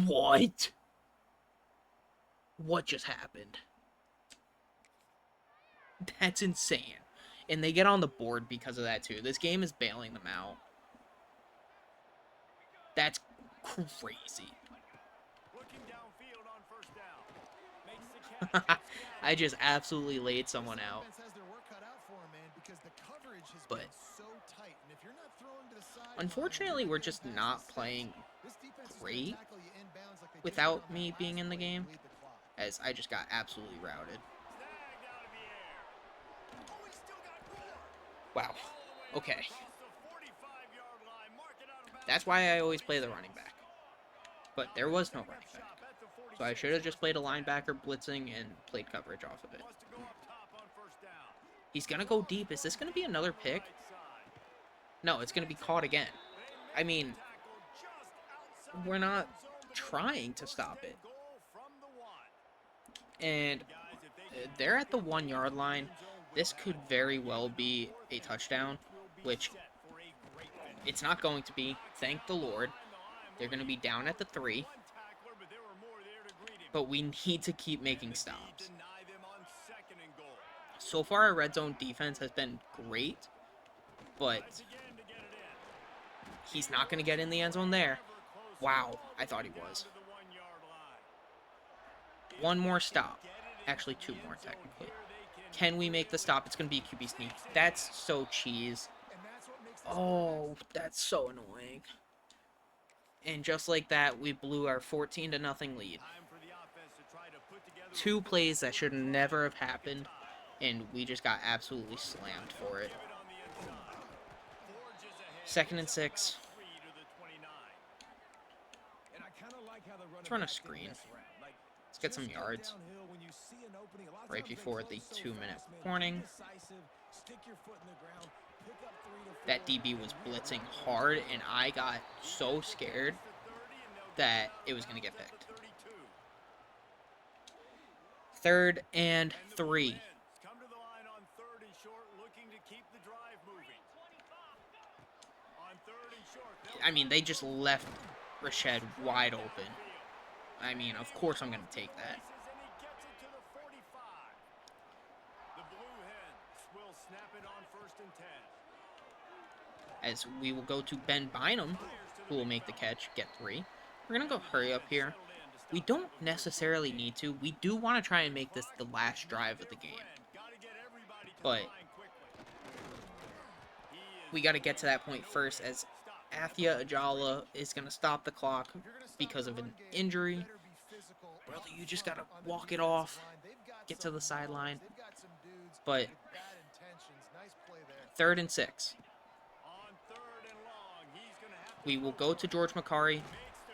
What? What just happened? That's insane. And they get on the board because of that, too. This game is bailing them out. That's crazy. I just absolutely laid someone out. But unfortunately, we're just not playing great without me being in the game, as I just got absolutely routed. Wow. All the way out Okay. across the 45-yard line. Mark it out of bounds That's at why the I always play the 46. running back. But Now there they're was no setting up running back. shop at the So I 46. should have just First played and a 10. linebacker blitzing and played coverage off of it. Wants to go up top on first down. He's going to go Ball deep. Is thrown this going to be deep another on the pick? right side. No, it's going to be caught again. They I make the mean, tackle just outside we're the not end zone, but it'll be trying to first stop and it. goal from the 1. And And guys, if they can they're get at the their way 1 into yard the line. end zone with This could that, very maybe well on the be 4th a and touchdown, 8 will be which set for a great finish. it's not going to be. Knocks it Thank the out Lord. behind the line. They're Well, going to he be down at the powered through 3, one tackler, but there were more there to greet him. but we need to keep And making the D stops. deny them on 2nd and goal. So far, our red zone defense has been great, but Tries again to get it in. he's not going to get in the end zone there. Ever close Wow, all I the thought way he down was. to the 1-yard line. If One more they can stop. get it Actually, into 2 the more, end zone technically. here, they Can we make the really stop? It's going to be a QB sneak. sneaks it That's in. so cheese. And that's what makes this Oh, that's so annoying. And just like that, we blew our 14 to nothing lead. Time for the offense to try to put together a 2 first plays that should quarter never drive have to make it happened, tied. and we just got absolutely slammed They'll for it. give it on the inside. Forges ahead. 2nd and Picks up 6. about 3 to the 29. And I kind of like how the Let's running run a back didn't screen. mess around. Like, Let's get some just get yards downhill when you see an opening. A lot of right times they before the close so 2-minute fast, man. Be warning. decisive, stick your foot in the ground, pick up 3 to 4. That DB was blitzing hard, and I got so scared Gets to 30, and they'll get that him out it of was going to bounds get at picked. the 32. 3rd and And the 3. Blue Hens come to the line on 3rd and short, looking to keep the drive moving. On 3rd and short, I mean, they just left Rashed wide open. I mean, of course I'm going to take that. And he gets it to the 45. The Blue Hens will snap it on 1st and 10. As we will go to Ben Bynum, who will make the catch, get 3. We're going to go hurry up here. We don't necessarily need to. We do want to try and make this the last drive of the game. But we got to get to that point first, as Athia Ajala is going to stop the clock because of an injury. Brother, you just got to walk it off, get to the sideline. But 3rd and 6. We will go to George McCarry,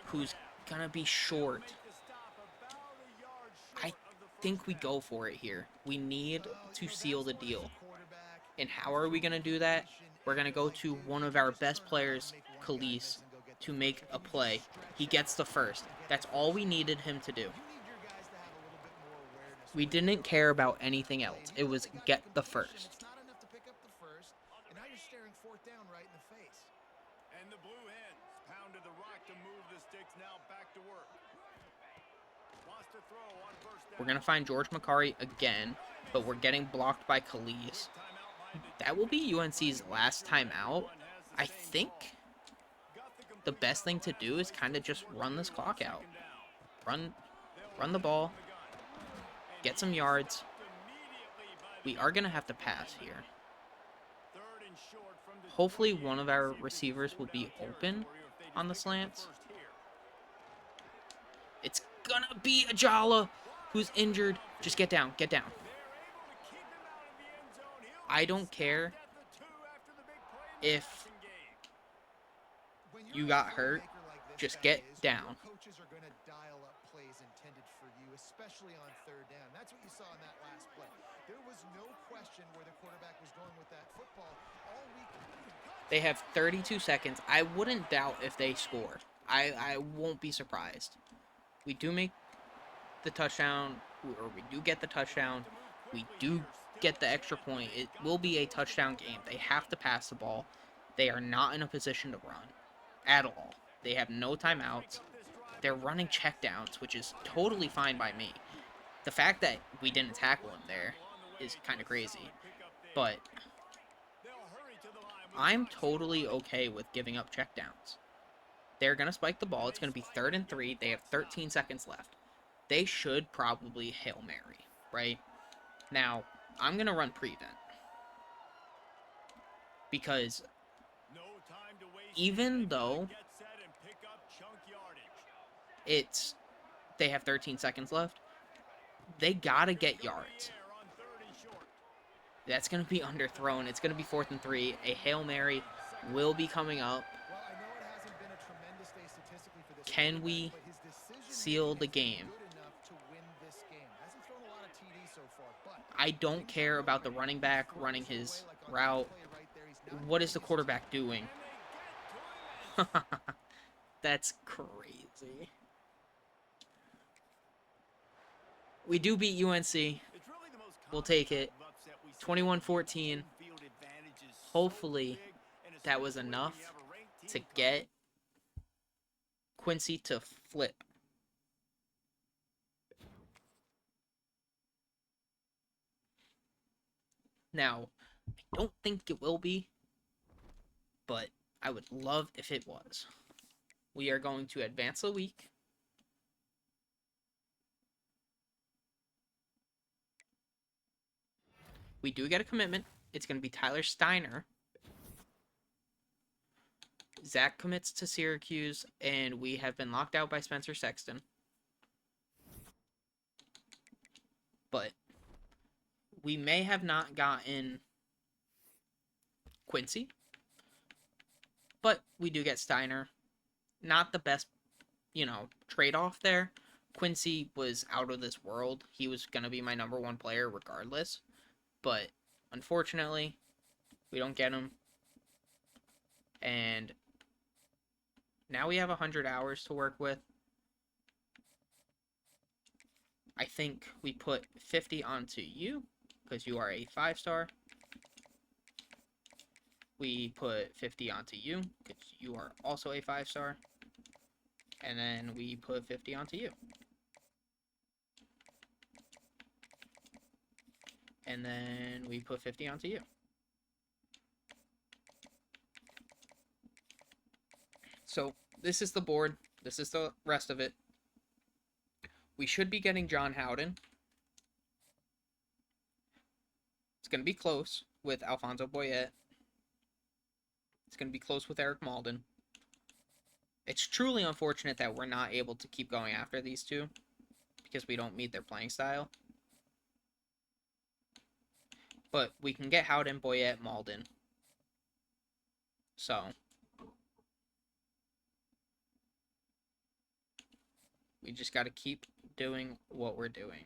who's going to be short. I think we go for it here. We need to seal the deal. And how are we going to do that? We're going to go to one of our best players, Khalees, to make a play. He gets the first. That's all we needed him to do. We didn't care about anything else. It was get the first. It's not enough to pick up the first, and now you're staring 4th down right in the face. And the Blue Hens pounded the rock to move the sticks, now back to work. Wants to throw on 1st down. We're going to find George McCarry again, but we're getting blocked by Khalees. That will be UNC's last time out. I think the best thing to do is kind of just run this clock out. Run the ball. Get some yards. We are going to have to pass here. Hopefully one of our receivers will be open on the slants. It's going to be Ajala, who's injured. Just get down. Get down. I don't care if you got hurt. Just get down. Coaches are going to dial up plays intended for you, especially on 3rd down. That's what you saw in that last play. There was no question where the quarterback was going with that football all week. They have 32 seconds. I wouldn't doubt if they score. I won't be surprised. We do make the touchdown, or we do get the touchdown. We do get the extra point. It will be a touchdown game. They have to pass the ball. They are not in a position to run at all. They have no timeouts. They're running checkdowns, which is totally fine by me. The fact that we didn't tackle him there is kind of crazy. But I'm totally okay with giving up checkdowns. They're going to spike the ball. It's going to be 3rd and 3. They have 13 seconds left. They should probably Hail Mary, right? Now, I'm going to run prevent. Because even though they have 13 seconds left, they got to get yards. That's going to be underthrown. It's going to be 4th and 3. A Hail Mary will be coming up. Well, I know it hasn't been a tremendous day statistically for this Can quarterback, we but his decision seal making the has been game? good enough to win this game. Hasn't thrown a lot of TDs so far, but I don't things are care about the moving. running He's back throwing running his his way like on that route. play right there. He's not What is getting the his team. quarterback doing? And they get to him as That's crazy. We do beat UNC. it's really the most We'll common take type it. of upset we see. 21-14. Home field advantage is so Hopefully, big, and that was especially when enough you have a ranked team to coming. get Quincy to flip. Now, I don't think it will be, but I would love if it was. We are going to advance a week. We do get a commitment. It's going to be Tyler Steiner. Zach commits to Syracuse, and we have been locked out by Spencer Sexton. But we may have not gotten Quincy, but we do get Steiner. Not the best, trade-off there. Quincy was out of this world. He was going to be my number one player regardless. But unfortunately, we don't get him. And now we have 100 hours to work with. I think we put 50 onto you because you are a 5-star. We put 50 onto you because you are also a 5-star. And then we put 50 onto you. And then we put 50 onto you. So this is the board. This is the rest of it. We should be getting John Howden. It's going to be close with Alfonso Boyette. It's going to be close with Eric Malden. It's truly unfortunate that we're not able to keep going after these two because we don't meet their playing style. But we can get Howden, Boyette, Malden. So we just got to keep doing what we're doing.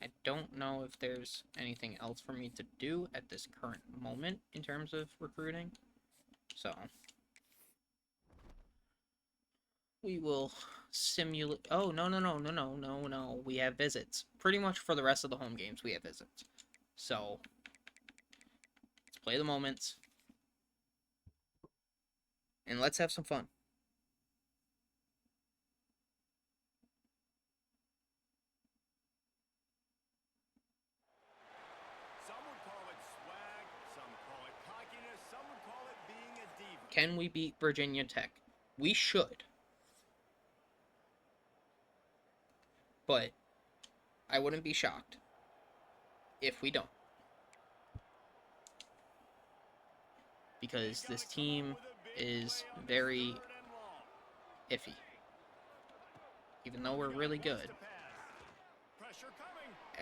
I don't know if there's anything else for me to do at this current moment in terms of recruiting. So we will simulate. Oh, no. We have visits. Pretty much for the rest of the home games, we have visits. So let's play the moments. And let's have some fun. Some would call it swag, some call it cockiness, some would call it being a diva. Can we beat Virginia Tech? We should. But I wouldn't be shocked if we don't. Because this team is very iffy. Even though we're really good.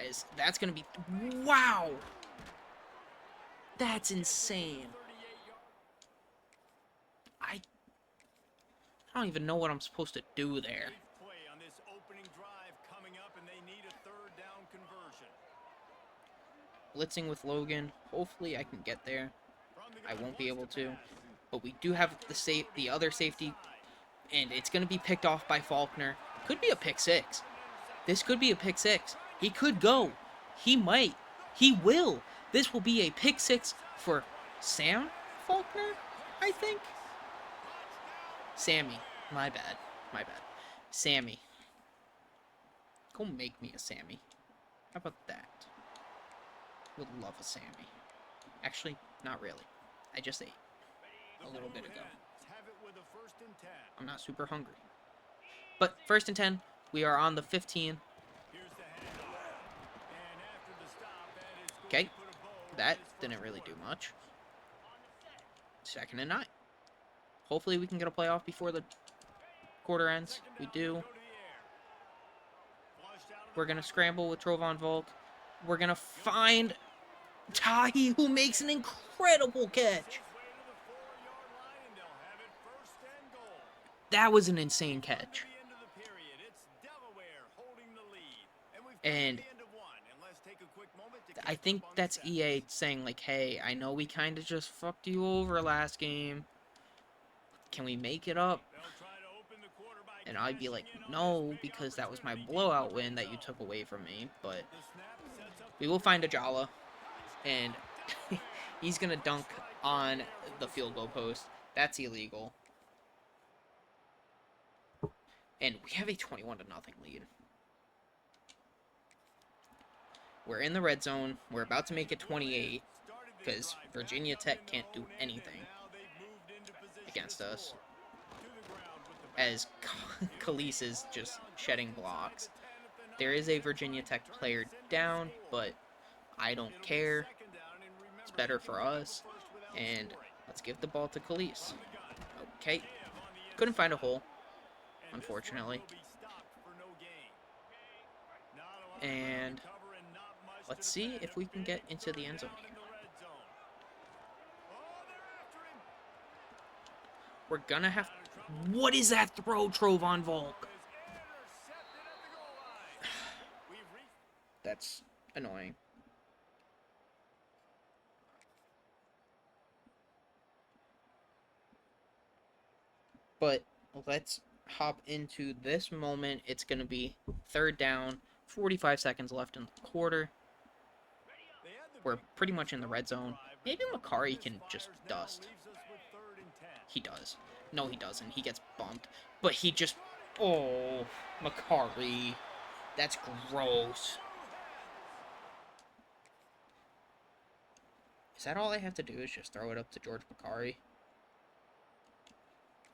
As that's going to be... Wow! That's insane. I don't even know what I'm supposed to do there. Play on this opening drive coming up, and they need a third down conversion. Blitzing with Logan. Hopefully I can get there. I won't be able to. But we do have the other safety, and it's going to be picked off by Faulkner. Could be a pick six. This could be a pick six. He could go. He might. He will. This will be a pick six for Sam Faulkner, I think. Sammy. My bad. Sammy. Go make me a Sammy. How about that? Would love a Sammy. Actually, not really. I just ate a little bit ago. I'm not super hungry. But 1st and 10, we are on the 15. Okay, that didn't really do much. 2nd and 9. Hopefully we can get a playoff before the quarter ends. We do. We're going to scramble with Trovon Volk. We're going to find Tahi, who makes an incredible catch. That was an insane catch. And I think that's EA saying, like, hey, I know we kind of just fucked you over last game. Can we make it up? And I'd be like, no, because that was my blowout win that you took away from me. But we will find Ajala, and he's going to dunk on the field goal post. That's illegal. And we have a 21-0 lead. We're in the red zone. We're about to make it 28 because Virginia Tech can't do anything against us, as Khalees is just shedding blocks. There is a Virginia Tech player down, but I don't care. It's better for us. And let's give the ball to Khalees. Okay. Couldn't find a hole, unfortunately. And let's see if we can get into the end zone here. We're gonna have... What is that throw, Trovon Volk? That's annoying. But let's hop into this moment. It's gonna be third down, 45 seconds left in the quarter. We're pretty much in the red zone. Maybe Makari can just dust. He does. No, he doesn't. He gets bumped. But he just... Oh, Makari. That's gross. Is that all I have to do is just throw it up to George Makari?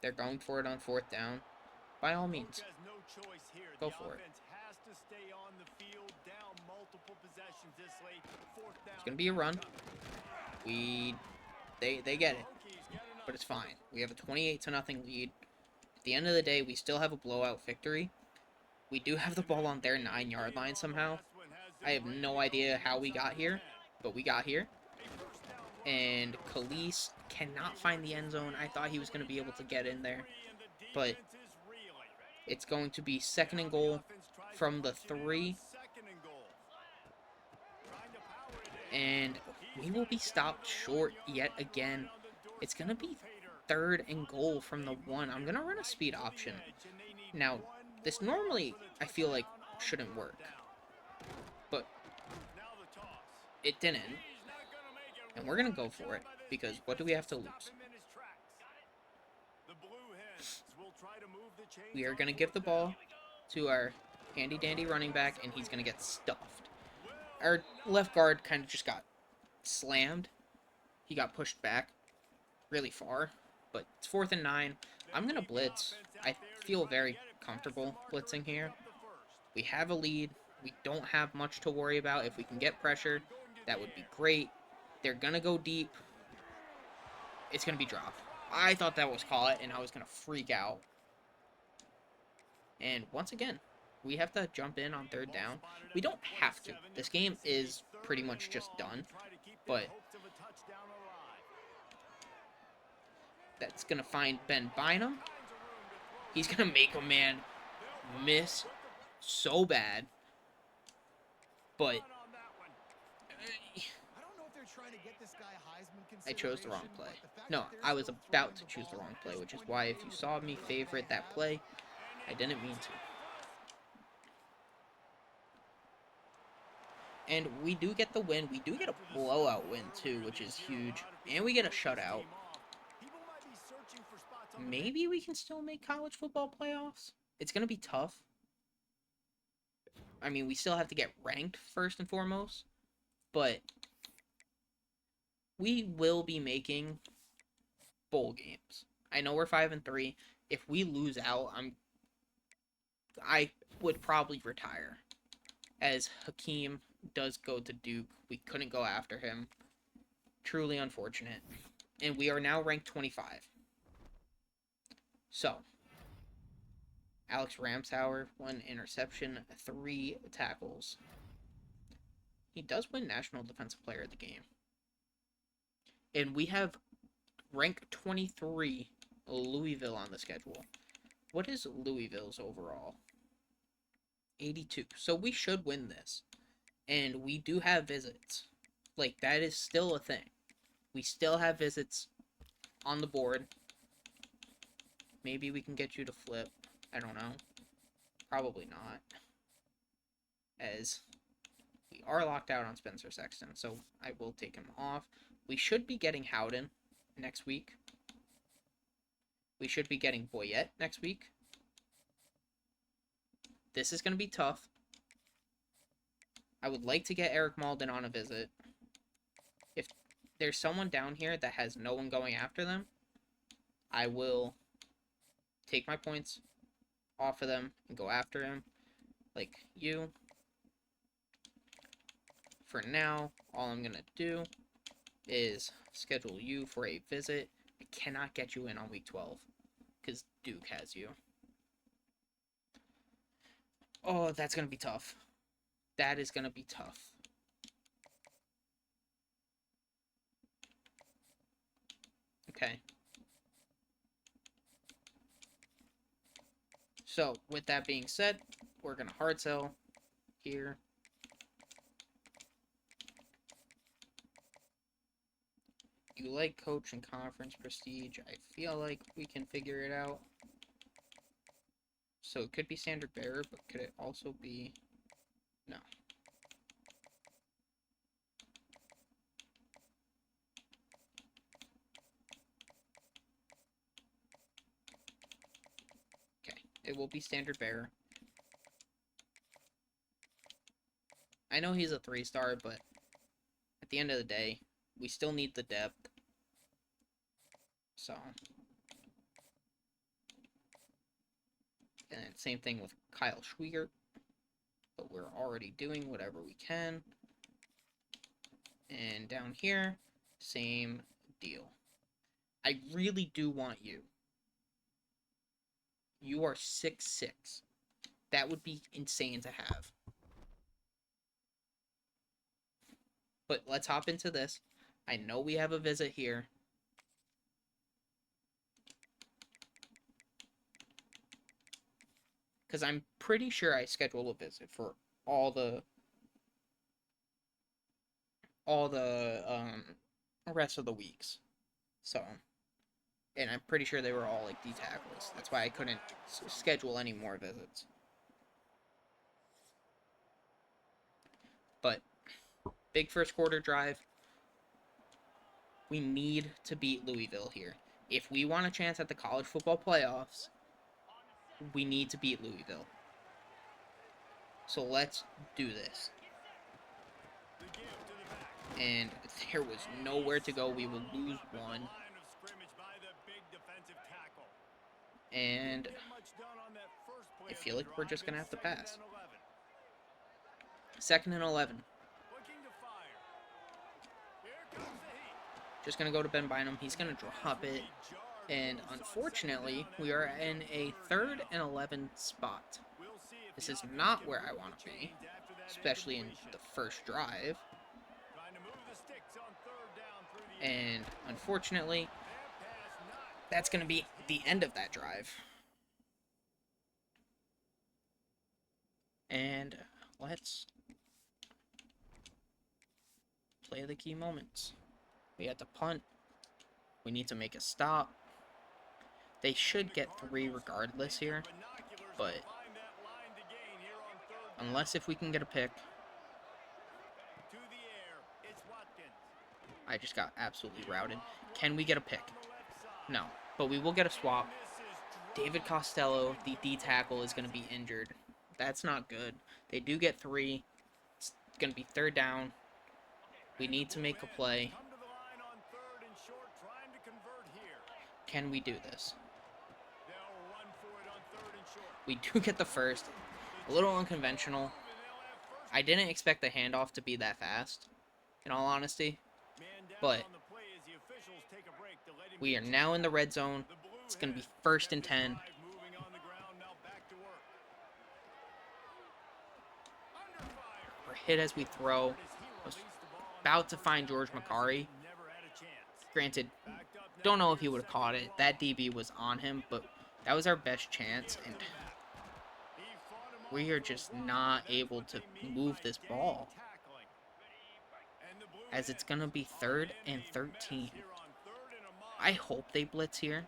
They're going for it on fourth down. By all means, go for it. It's going to be a run. They get it. But it's fine. We have a 28-0 lead. At the end of the day, we still have a blowout victory. We do have the ball on their 9-yard line somehow. I have no idea how we got here, but we got here. And Khalees cannot find the end zone. I thought he was going to be able to get in there. But it's going to be 2nd and goal from the 3. And we will be stopped short yet again. It's going to be 3rd and goal from the 1. I'm going to run a speed option. Now, this normally, I feel like, shouldn't work. But it didn't. And we're going to go for it, because what do we have to lose? We are going to give the ball to our handy-dandy running back, and he's going to get stuffed. Our left guard kind of just got slammed. He got pushed back really far, but it's 4th and 9. I'm going to blitz. I feel very comfortable blitzing here. We have a lead. We don't have much to worry about. If we can get pressure, that would be great. They're going to go deep. It's going to be dropped. I thought that was caught, and I was going to freak out. And once again, we have to jump in on 3rd down. We don't have to. This game is pretty much just done. But that's going to find Ben Bynum. He's going to make a man miss so bad. But I chose the wrong play. No, I was about to choose the wrong play, which is why if you saw me favorite that play, I didn't mean to. And we do get the win. We do get a blowout win, too, which is huge. And we get a shutout. Maybe we can still make college football playoffs. It's going to be tough. I mean, we still have to get ranked first and foremost. But we will be making bowl games. I know we're 5-3. If we lose out, I would probably retire. As Hakeem does go to Duke. We couldn't go after him. Truly unfortunate. And we are now ranked 25. So, Alex Ramsauer, 1 interception, 3 tackles. He does win National Defensive Player of the Game. And we have rank 23 Louisville on the schedule. What is Louisville's overall? 82. So we should win this. And we do have visits. Like, that is still a thing. We still have visits on the board. Maybe we can get you to flip. I don't know. Probably not. As we are locked out on Spencer Sexton, so I will take him off. We should be getting Howden next week. We should be getting Boyette next week. This is going to be tough. I would like to get Eric Malden on a visit. If there's someone down here that has no one going after them, I will take my points off of them and go after him. Like you. For now, all I'm going to do is schedule you for a visit. I cannot get you in on week 12 because Duke has you. Oh, that's going to be tough. That is going to be tough. Okay. So, with that being said, we're going to hard sell here. You like coach and conference prestige. I feel like we can figure it out. So it could be standard bearer, but could it also be... No. Okay, it will be standard bearer. I know he's a 3-star, but at the end of the day, we still need the depth. So. And same thing with Kyle Schwiegert. But we're already doing whatever we can. And down here, same deal. I really do want you. You are 6'6". That would be insane to have. But let's hop into this. I know we have a visit here. Because I'm pretty sure I scheduled a visit for all the rest of the weeks. So, and I'm pretty sure they were all like D tackles. That's why I couldn't schedule any more visits. But big first quarter drive. We need to beat Louisville here. If we want a chance at the college football playoffs, we need to beat Louisville. So let's do this. And there was nowhere to go. We will lose one. And I feel like we're just going to have to pass. 2nd and 11. Just going to go to Ben Bynum. He's going to drop it. And unfortunately, we are in a 3rd and 11 spot. This is not where I want to be, especially in the first drive. And unfortunately, that's going to be the end of that drive. And let's play the key moments. We had to punt. We need to make a stop. They should get 3 regardless here, but unless if we can get a pick. I just got absolutely routed. Can we get a pick? No, but we will get a swap. David Costello, the D tackle, is going to be injured. That's not good. They do get 3. It's going to be 3rd down. We need to make a play. Can we do this? We do get the first. A little unconventional. I didn't expect the handoff to be that fast, in all honesty. But we are now in the red zone. It's going to be 1st and 10. hit as we throw. I was about to find George McCarry. Granted, don't know if he would have caught it. That DB was on him, but that was our best chance, and we are just not able to move this ball. As it's going to be 3rd and 13. I hope they blitz here.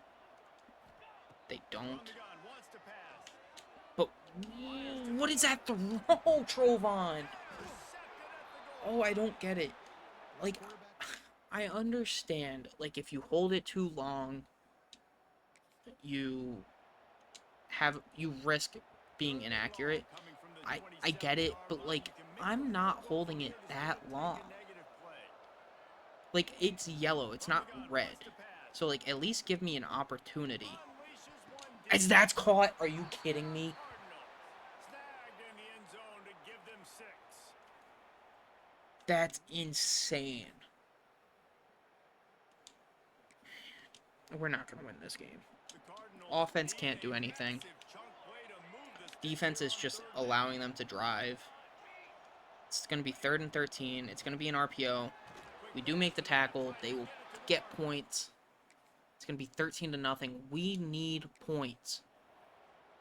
They don't. But what is that throw, Trovon? Oh, I don't get it. Like, I understand. Like, if you hold it too long, you risk being inaccurate. I get it, but like, I'm not holding it that long. Like, it's yellow, it's not red. So, like, at least give me an opportunity. As that's caught, are you kidding me? That's insane. We're not going to win this game. Offense can't do anything. Defense is just allowing them to drive. It's going to be 3rd and 13. It's going to be an RPO. We do make the tackle. They will get points. It's going to be 13-0. We need points.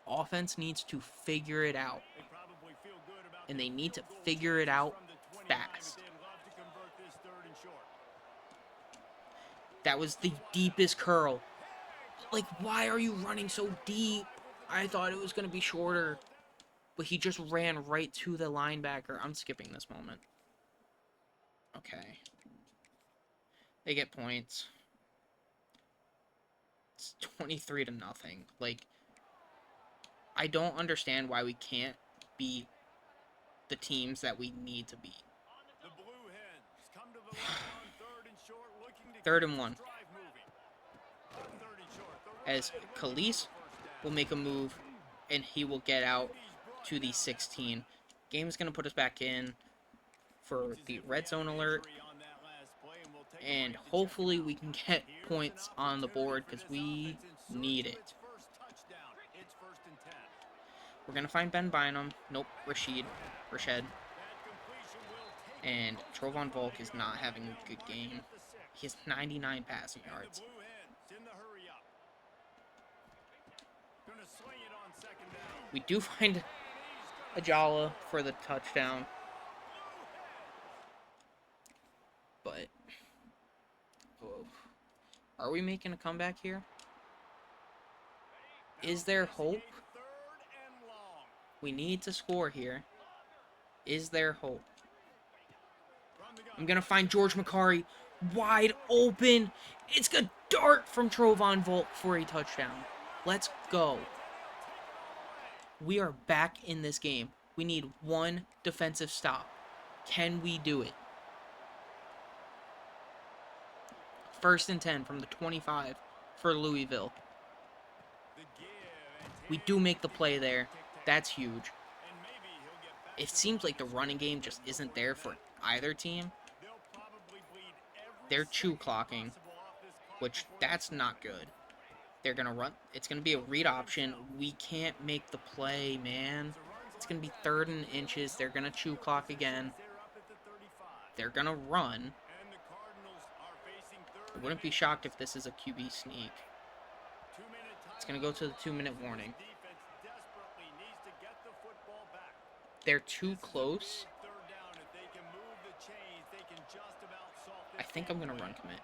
Offense needs to figure it out. And they need to figure it out fast. That was the deepest curl. Like, why are you running so deep? I thought it was going to be shorter. But he just ran right to the linebacker. I'm skipping this moment. Okay. They get points. It's 23-0. Like, I don't understand why we can't beat the teams that we need to beat. 3rd and 1. As Khalees will make a move, and he will get out to the 16. Game's going to put us back in for the red zone alert. And hopefully we can get points on the board because we need it. We're going to find Ben Bynum. Nope, Rashed. And Trovon Volk is not having a good game. He has 99 passing yards. We do find Ajala for the touchdown. But, are we making a comeback here? Is there hope? We need to score here. Is there hope? I'm going to find George McCarry wide open. It's a dart from Trovon Volk for a touchdown. Let's go. We are back in this game. We need one defensive stop. Can we do it? 1st and 10 from the 25 for Louisville. We do make the play there. That's huge. It seems like the running game just isn't there for either team. They're chew clocking, which that's not good. They're going to run. It's going to be a read option. We can't make the play, man. It's going to be 3rd and inches. They're going to chew clock again. They're going to run. I wouldn't be shocked if this is a QB sneak. It's going to go to the 2-minute warning. They're too close. I think I'm going to run commit.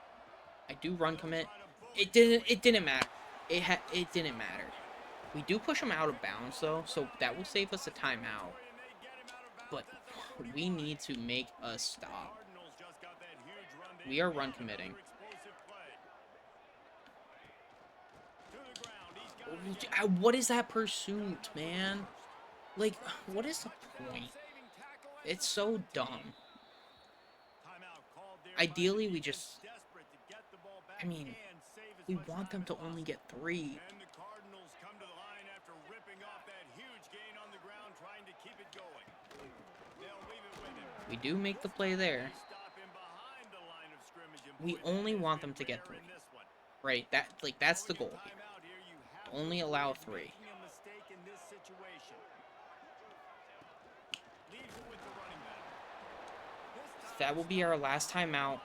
I do run commit. It didn't matter. It didn't matter. We do push them out of bounds, though, so that will save us a timeout. But we need to make a stop. We are run committing. What is that pursuit, man? Like, what is the point? It's so dumb. Ideally, we just... I mean, we want them to only get 3. We do make the play there. We only want them to get 3. Right? That's the goal here. Only allow 3. That will be our last time out.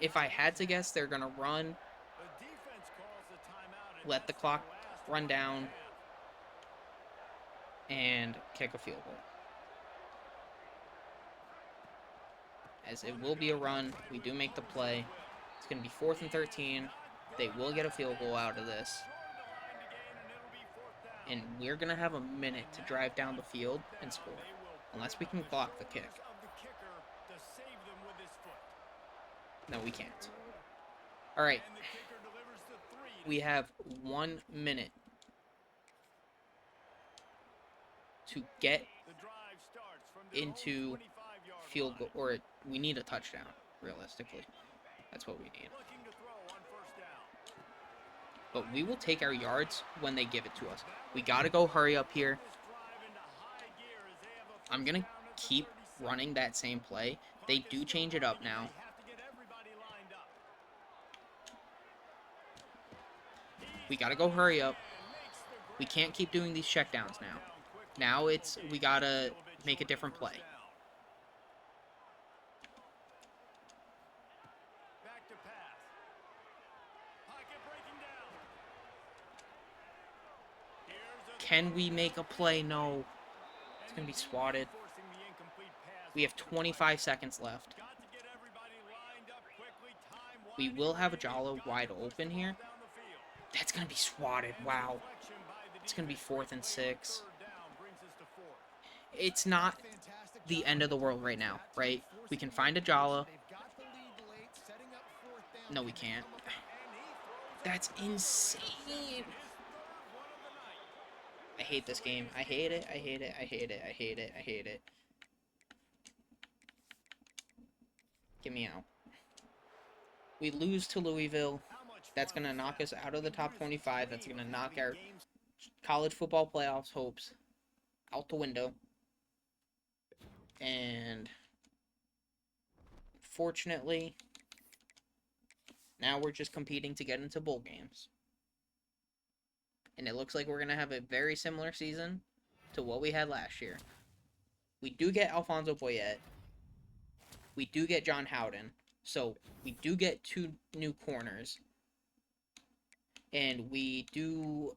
If I had to guess, they're going to run, let the clock run down, and kick a field goal. As it will be a run, we do make the play. It's going to be 4th and 13. They will get a field goal out of this. And we're going to have a minute to drive down the field and score. Unless we can block the kick. No, we can't. Alright. We have 1 minute to get into field goal. Or we need a touchdown, realistically. That's what we need. But we will take our yards when they give it to us. We got to go hurry up here. I'm going to keep running that same play. They do change it up now. We got to go hurry up. We can't keep doing these checkdowns now. Now we got to make a different play. Can we make a play? No. It's going to be swatted. We have 25 seconds left. We will have a Jala wide open here. That's going to be swatted. Wow. It's going to be 4th and 6. It's not the end of the world right now, right? We can find a Jala. No, we can't. That's insane. I hate this game. I hate it. I hate it. I hate it. I hate it. I hate it. Get me out. We lose to Louisville. That's going to knock us out of the top 25. That's going to knock our college football playoffs hopes out the window. And fortunately, now we're just competing to get into bowl games. And it looks like we're going to have a very similar season to what we had last year. We do get Alfonso Boyette. We do get John Howden. So we do get 2 new corners. And we do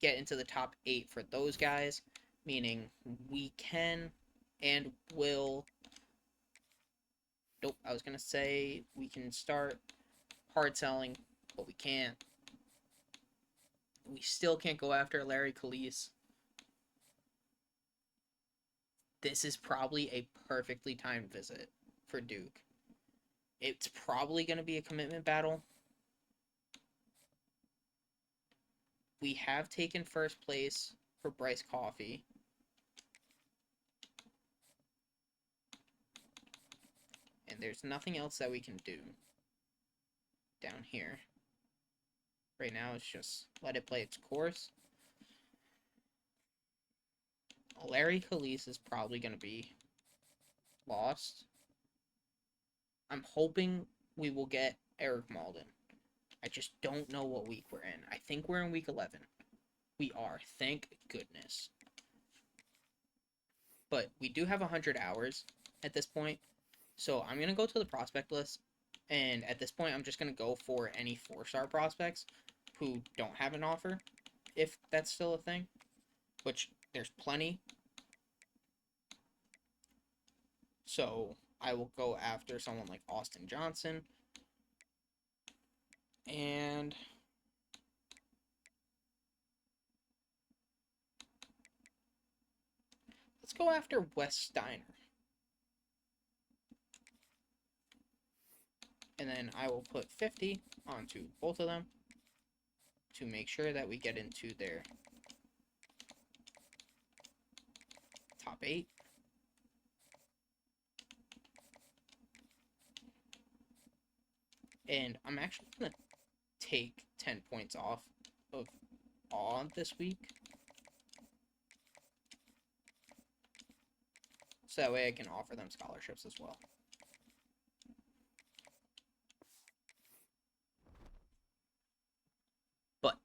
get into the top 8 for those guys. Meaning we can and will... Nope, I was going to say we can start hard selling, but we can't. We still can't go after Larry Calise. This is probably a perfectly timed visit for Duke. It's probably going to be a commitment battle. We have taken first place for Bryce Coffee. And there's nothing else that we can do down here. Right now, it's just let it play its course. Larry Calise is probably going to be lost. I'm hoping we will get Eric Malden. I just don't know what week we're in. I think we're in week 11. We are. Thank goodness. But we do have 100 hours at this point. So I'm going to go to the prospect list. And at this point, I'm just going to go for any 4-star prospects who don't have an offer, if that's still a thing, which there's plenty. So I will go after someone like Austin Johnson. And let's go after Wes Steiner. And then I will put 50 onto both of them to make sure that we get into their top 8. And I'm actually going to take 10 points off of Awe this week. So that way I can offer them scholarships as well. But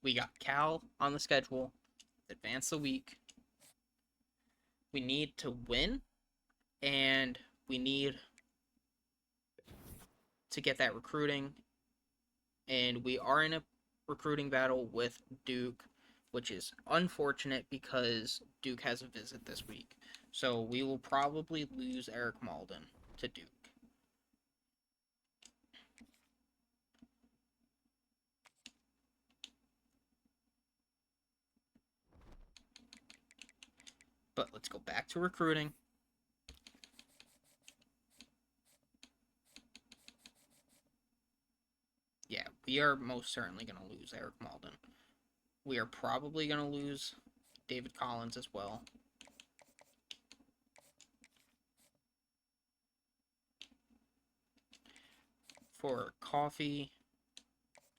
we got Cal on the schedule, advance the week. We need to win, and we need to get that recruiting. And we are in a recruiting battle with Duke, which is unfortunate because Duke has a visit this week. So we will probably lose Eric Malden to Duke. But let's go back to recruiting. Yeah, we are most certainly going to lose Eric Malden. We are probably going to lose David Collins as well. For Coffee,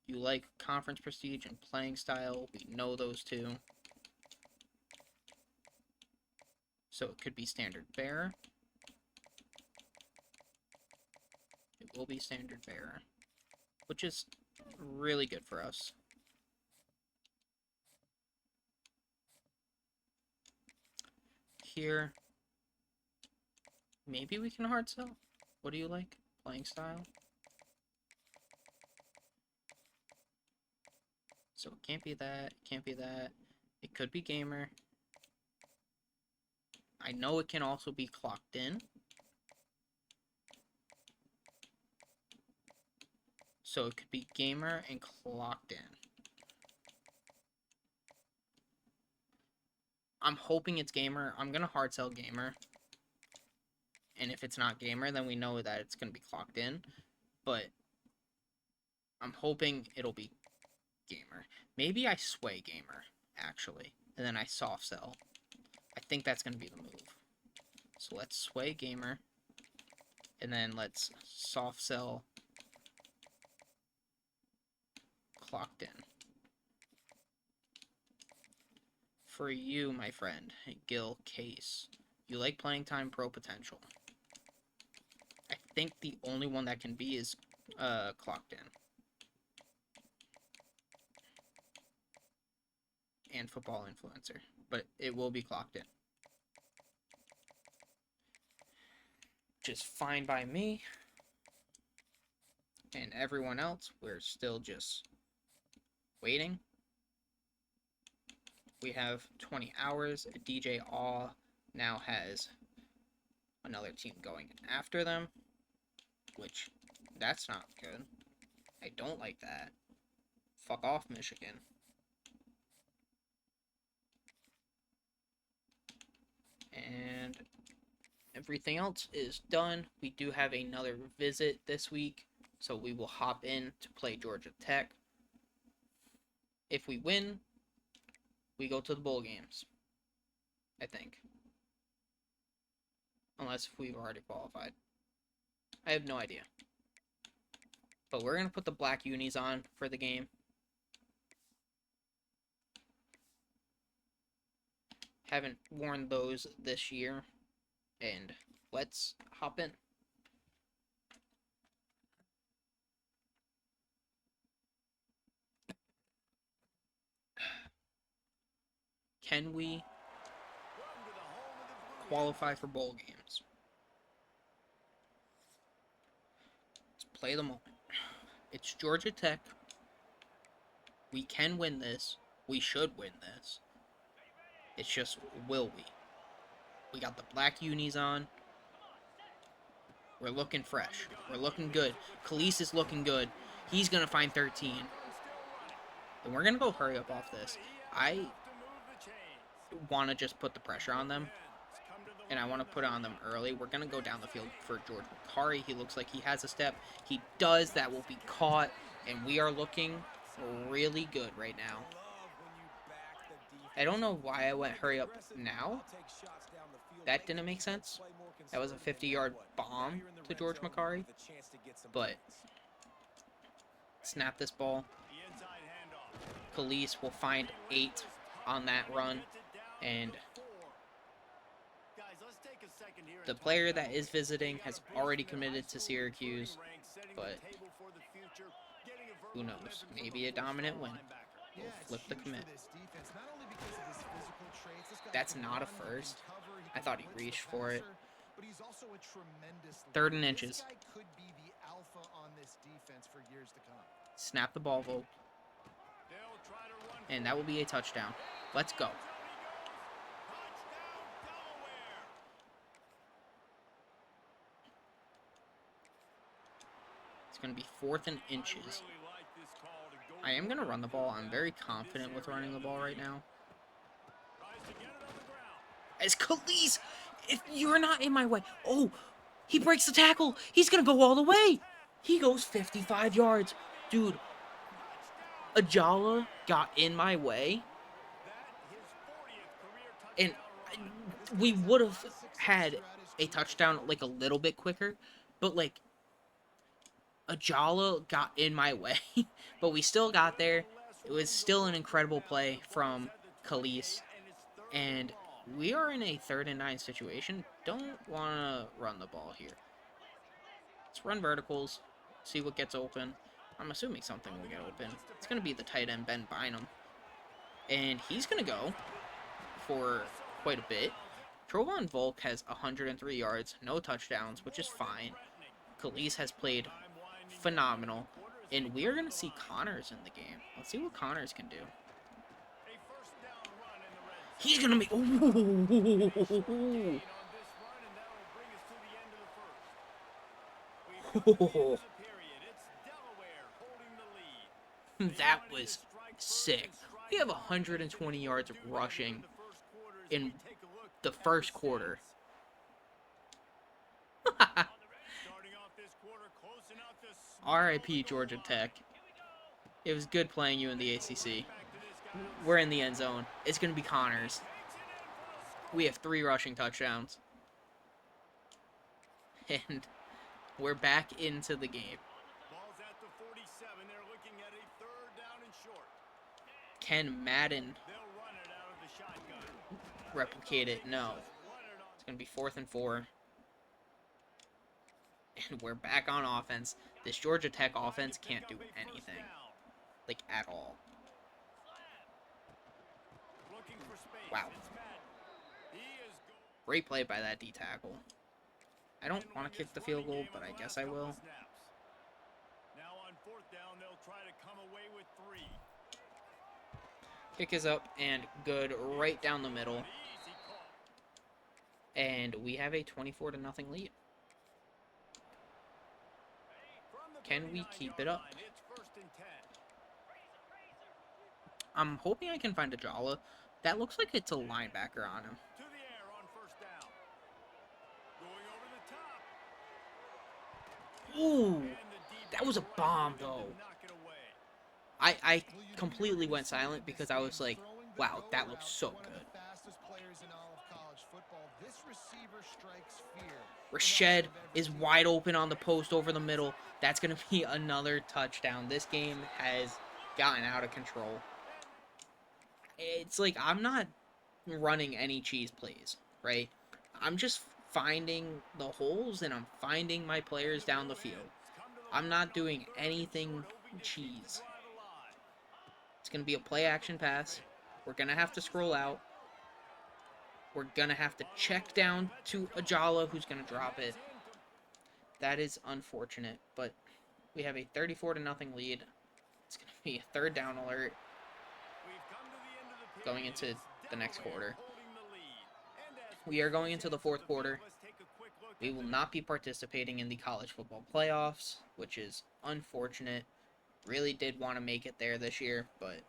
you like conference prestige and playing style. We know those two. So it could be standard bearer. It will be standard bearer, which is really good for us. Here, maybe we can hard sell. What do you like? Playing style? So it can't be that, it can't be that. It could be gamer. I know it can also be clocked in. So it could be gamer and clocked in. I'm hoping it's gamer. I'm going to hard sell gamer. And if it's not gamer, then we know that it's going to be clocked in. But I'm hoping it'll be gamer. Maybe I sway gamer, actually. And then I soft sell. I think that's going to be the move. So let's sway gamer. And then let's soft sell clocked in. For you, my friend, Gil Case, you like playing time pro potential. I think the only one that can be is clocked in. And football influencer, but it will be clocked in. Which is fine by me. And everyone else, we're still just waiting. We have 20 hours. DJ Aw now has another team going after them, which that's not good. I don't like that. Fuck off, Michigan. And everything else is done. We do have another visit this week, so we will hop in to play Georgia Tech. If we win, we go to the bowl games, I think. Unless if we've already qualified. I have no idea. But we're going to put the black unis on for the game. Haven't worn those this year. And let's hop in. Can we qualify for bowl games? Let's play them all. It's Georgia Tech. We can win this. We should win this. It's just, will we? We got the black unis on. We're looking fresh. We're looking good. Khalees is looking good. He's going to find 13. And we're going to go hurry up off this. I want to just put the pressure on them. And I want to put it on them early. We're going to go down the field for George Macari. He looks like he has a step. He does. That will be caught. And we are looking really good right now. I don't know why I went hurry up now. That didn't make sense. That was a 50-yard bomb to George Macari. But snap this ball. Khalees will find 8 on that run. And the player that is visiting has already committed to Syracuse. But who knows? Maybe a dominant win. We'll Yeah, it's flip the huge for commit. this defense, not only because of his physical traits. This guy That's can not a run, he can first. cover, he I can thought he blitz the reached for it. passer, but he's also a tremendous Third leader. and This inches. guy could be the alpha on this defense for years to come. Snap the ball, Volk. They'll try to run And for that it. will be a touchdown. Let's go. Touchdown, Delaware. It's going to be 4th and I inches. really like this call to go I am going to for run the it ball. on I'm third very down in confident this with area running the of ball right field. now. Tries to get it on the ground. As Khalees, if you're not in my way. Oh, he breaks the tackle. He's going to go all the way. He goes 55 yards. Dude, Ajala got in my way. That his 40th career And touchdown run. This we guy's had would a have lot of success had throughout his a career. touchdown like a little bit quicker. But, like, Ajala got in my way. But we still got there. It was still an incredible play from Khalees. And we are in a 3rd and 9 situation. Don't want to run the ball here. Let's run verticals. See what gets open. I'm assuming something will get open. It's going to be the tight end, Ben Bynum. And he's going to go for quite a bit. Trovon Volk has 103 yards, no touchdowns, which is fine. Khalees has played phenomenal. And we are going to see Connors in the game. Let's see what Connors can do. He's going to make... Ooh. That was sick. We have 120 yards of rushing in the first quarter. RIP Georgia Tech. It was good playing you in the ACC. We're in the end zone. It's going to be Connors. We have 3 rushing touchdowns. And we're back into the game. Ball's at the 47. They're looking at a 3rd down and short. Can Madden They'll run it out of the shotgun. replicate it? No. It's going to be 4th and 4. And we're back on offense. This Georgia Tech offense can't do anything. Like, at all. Wow. Great play by that D-tackle. I don't want to kick the field goal, but I guess I will. Now on 4th down, they'll try to come away with 3. Kick is up and good right down the middle. And we have a 24-0 lead. Can we keep it up? I'm hoping I can find a Jala. That looks like it's a linebacker on him. To the air on 1st down. Going over the top. Ooh, that was a bomb, though. I completely went silent because I was like, wow, that looks so good. Rashed is wide open on the post over the middle. That's going to be another touchdown. This game has gotten out of control. It's like I'm not running any cheese plays, right? I'm just finding the holes and I'm finding my players down the field. I'm not doing anything cheese. It's going to be a play action pass. We're going to have to scroll out. We're going to have to check down to Ajala, who's going to drop it. That is unfortunate, but we have a 34-0 lead. It's going to be a 3rd down alert going into the next quarter. We are going into the 4th quarter. We will not be participating in the college football playoffs, which is unfortunate. Really did want to make it there this year, but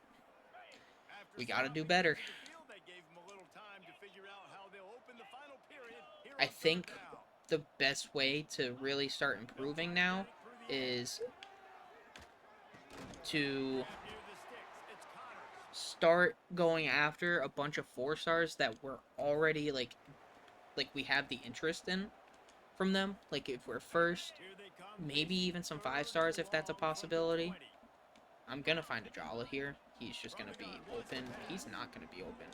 we got to do better. I think the best way to really start improving now is to start going after a bunch of 4-stars that we're already like we have the interest in from them. Like if we're first, maybe even some 5-stars if that's a possibility. I'm gonna find a Jala here. He's just gonna be open. He's not gonna be open.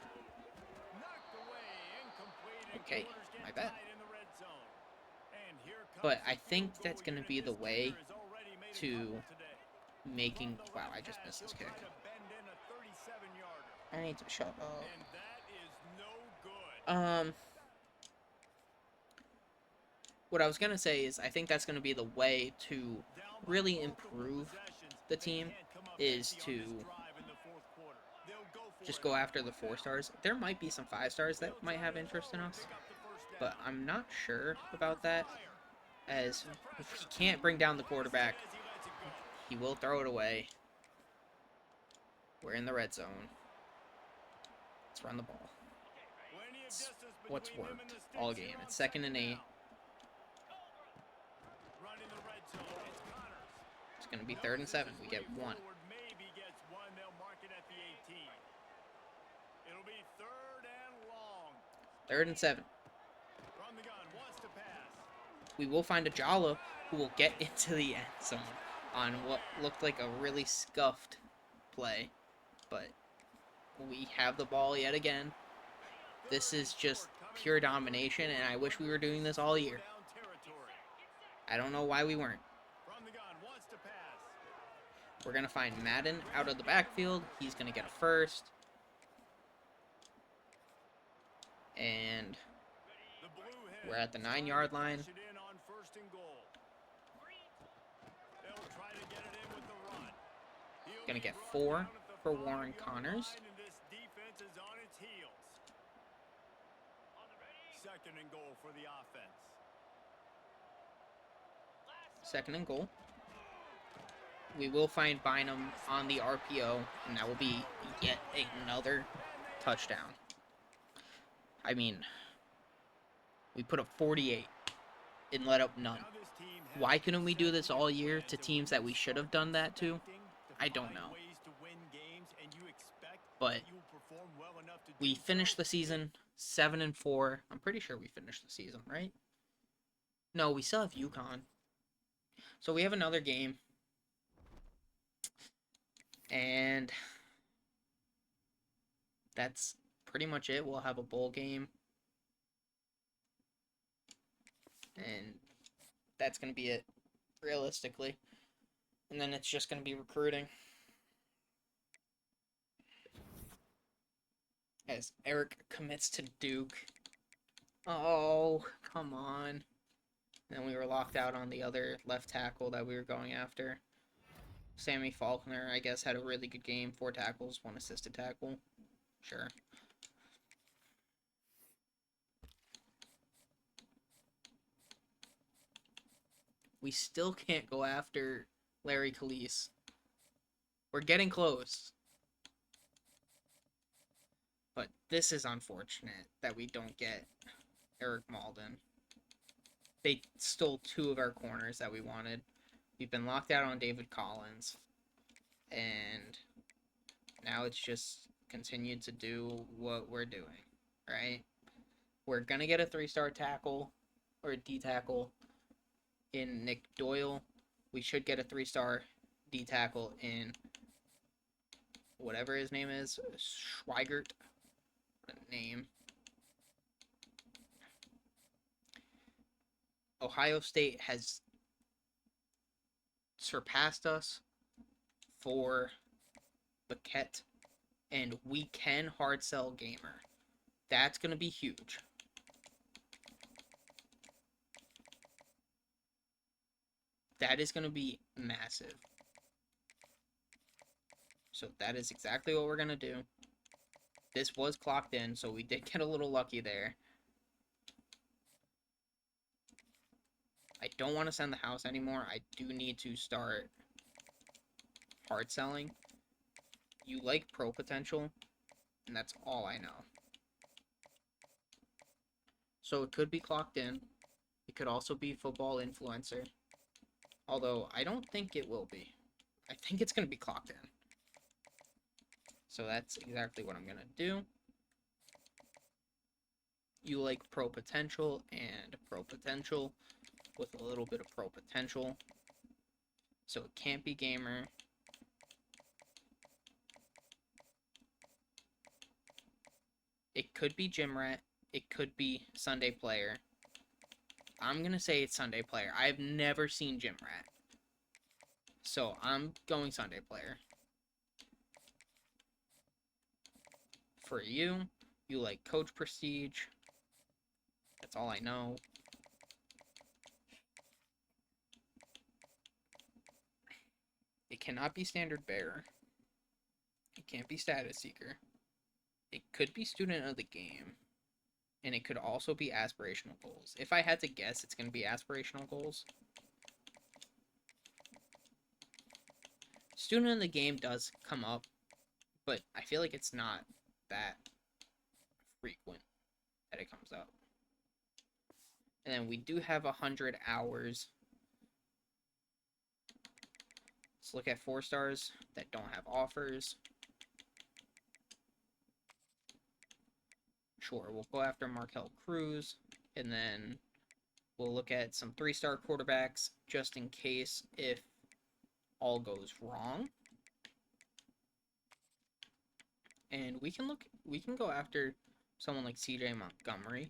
Okay, my bad. But I think that's gonna be the way to making... Wow, I just missed this kick. I need to shut up. And that is no good. What I was gonna say is I think that's gonna be the way to Down by really multiple improve possessions, the they team can't come up is empty on this to drive in the fourth quarter. They'll go for just it go on after the fourth down. 4 stars. There might be some 5 stars that They'll might try have to interest in throw and us, pick up the first but down. I'm not sure Under about that, fire. Here's as the if he pressure. can't bring down the Wasted quarterback, as he lets it go. he will throw it away. We're in the red zone. Let's run the ball. Plenty of It's distance what's between him and worked the all sticks game. here on It's 2nd and 8. down. Running the red zone. It's Connors. It's going to be Knows 3rd and 7. this is We way get 1. forward. Maybe gets one. They'll mark it at the 18. It'll be 3rd and long. 3rd and 7. From the gun. Wants to pass. We will find a Jala who will get into the end zone on what looked like a really scuffed play, but we have the ball yet again. This is just pure domination, and I wish we were doing this all year. I don't know why we weren't. From the gun. Wants to pass. We're going to find Madden out of the backfield. He's going to get a first. And The blue hen we're at the trying to 9-yard line. cash it in on 1st and goal. They'll try to get it in with the run. He'll Gonna be get brought 4 down at the for 5-yard Warren Connors. line, and this defense is on its heels. 2nd and goal for the offense. 2nd and goal. We will find Bynum on the RPO, and that will be yet another touchdown. I mean, we put up 48 and let up none. Now this team has Why couldn't we do this all year plans to that teams we that we should have done that to? expecting I to don't find know. ways to win games, and you expect But that you will perform well enough to we do finished so? the season 7-4. I'm pretty sure we finished the season, right? No, we still have UConn. So we have another game. And that's pretty much it. We'll have a bowl game. And that's going to be it, realistically. And then it's just going to be recruiting. As Eric commits to Duke. Oh, come on. And we were locked out on the other left tackle that we were going after. Sammy Faulkner, I guess, had a really good game. 4 tackles, 1 assisted tackle. Sure. We still can't go after Larry Calise. We're getting close. But this is unfortunate that we don't get Eric Malden. They stole 2 of our corners that we wanted. We've been locked out on David Collins. And now it's just continued to do what we're doing, right? We're going to get a 3-star tackle or a D tackle in Nick Doyle. We should get a 3-star D tackle in whatever his name is, Schweigert. What a name. Ohio State has surpassed us for Paquette, and we can hard sell Gamer. That's going to be huge. That is going to be massive. So that is exactly what we're going to do. This was clocked in, so we did get a little lucky there. I don't want to send the house anymore. I do need to start hard selling. You like pro potential, and that's all I know. So it could be clocked in. It could also be football influencer. Although I don't think it will be. I think it's going to be clocked in. So that's exactly what I'm going to do. You like pro potential and pro potential with a little bit of pro potential. So it can't be gamer. It could be gym rat. It could be Sunday player. I'm going to say it's Sunday player. I've never seen gym rat. So I'm going Sunday player. for you. You like coach prestige. That's all I know. It cannot be standard bearer. It can't be status seeker. It could be student of the game. And it could also be aspirational goals. If I had to guess, it's going to be aspirational goals. Student of the game does come up, but I feel like it's not that frequent that it comes up. And then we do have 100 hours. Let's look at 4 stars that don't have offers. Sure, we'll go after Markel Cruz, and then we'll look at some 3-star quarterbacks just in case if all goes wrong. And we can go after someone like CJ Montgomery.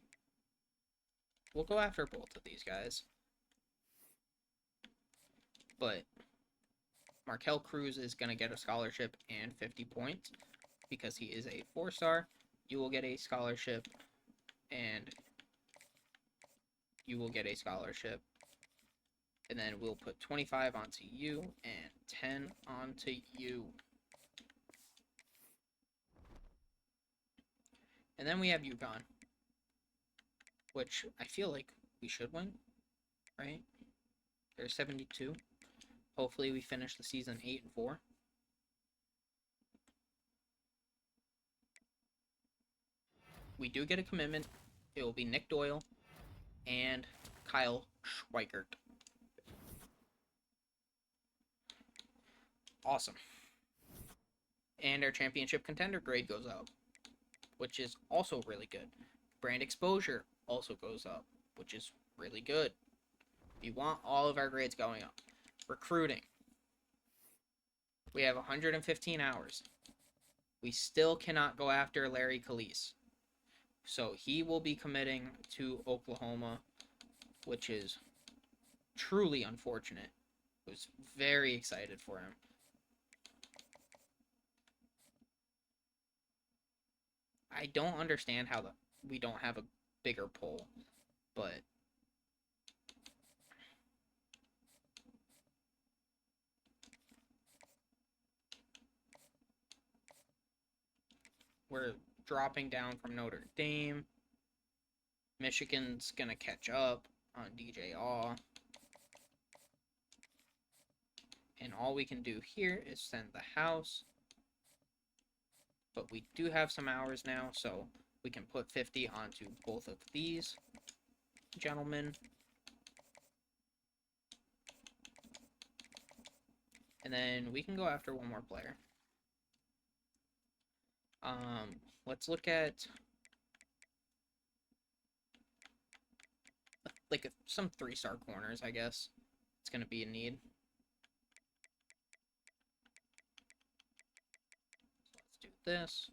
We'll go after both of these guys. But Markel Cruz is going to get a scholarship and 50 points because he is a 4-star. You will get a scholarship, and you will get a scholarship. And then we'll put 25 onto you and 10 onto you. And then we have UConn, which I feel like we should win, right? They're 72. Hopefully we finish the season 8-4. We do get a commitment. It will be Nick Doyle and Kyle Schweikert. Awesome. And our championship contender grade goes up, which is also really good. Brand exposure also goes up, which is really good. We want all of our grades going up. Recruiting. We have 115 hours. We still cannot go after Larry Calise. So he will be committing to Oklahoma, which is truly unfortunate. I was very excited for him. I don't understand how we don't have a bigger poll, but we're dropping down from Notre Dame. Michigan's gonna catch up on DJ Aw. And all we can do here is send the house. But we do have some hours now, so we can put 50 onto both of these gentlemen. And then we can go after one more player. Let's look at like some 3-star corners, I guess. It's gonna be a need. So let's do this.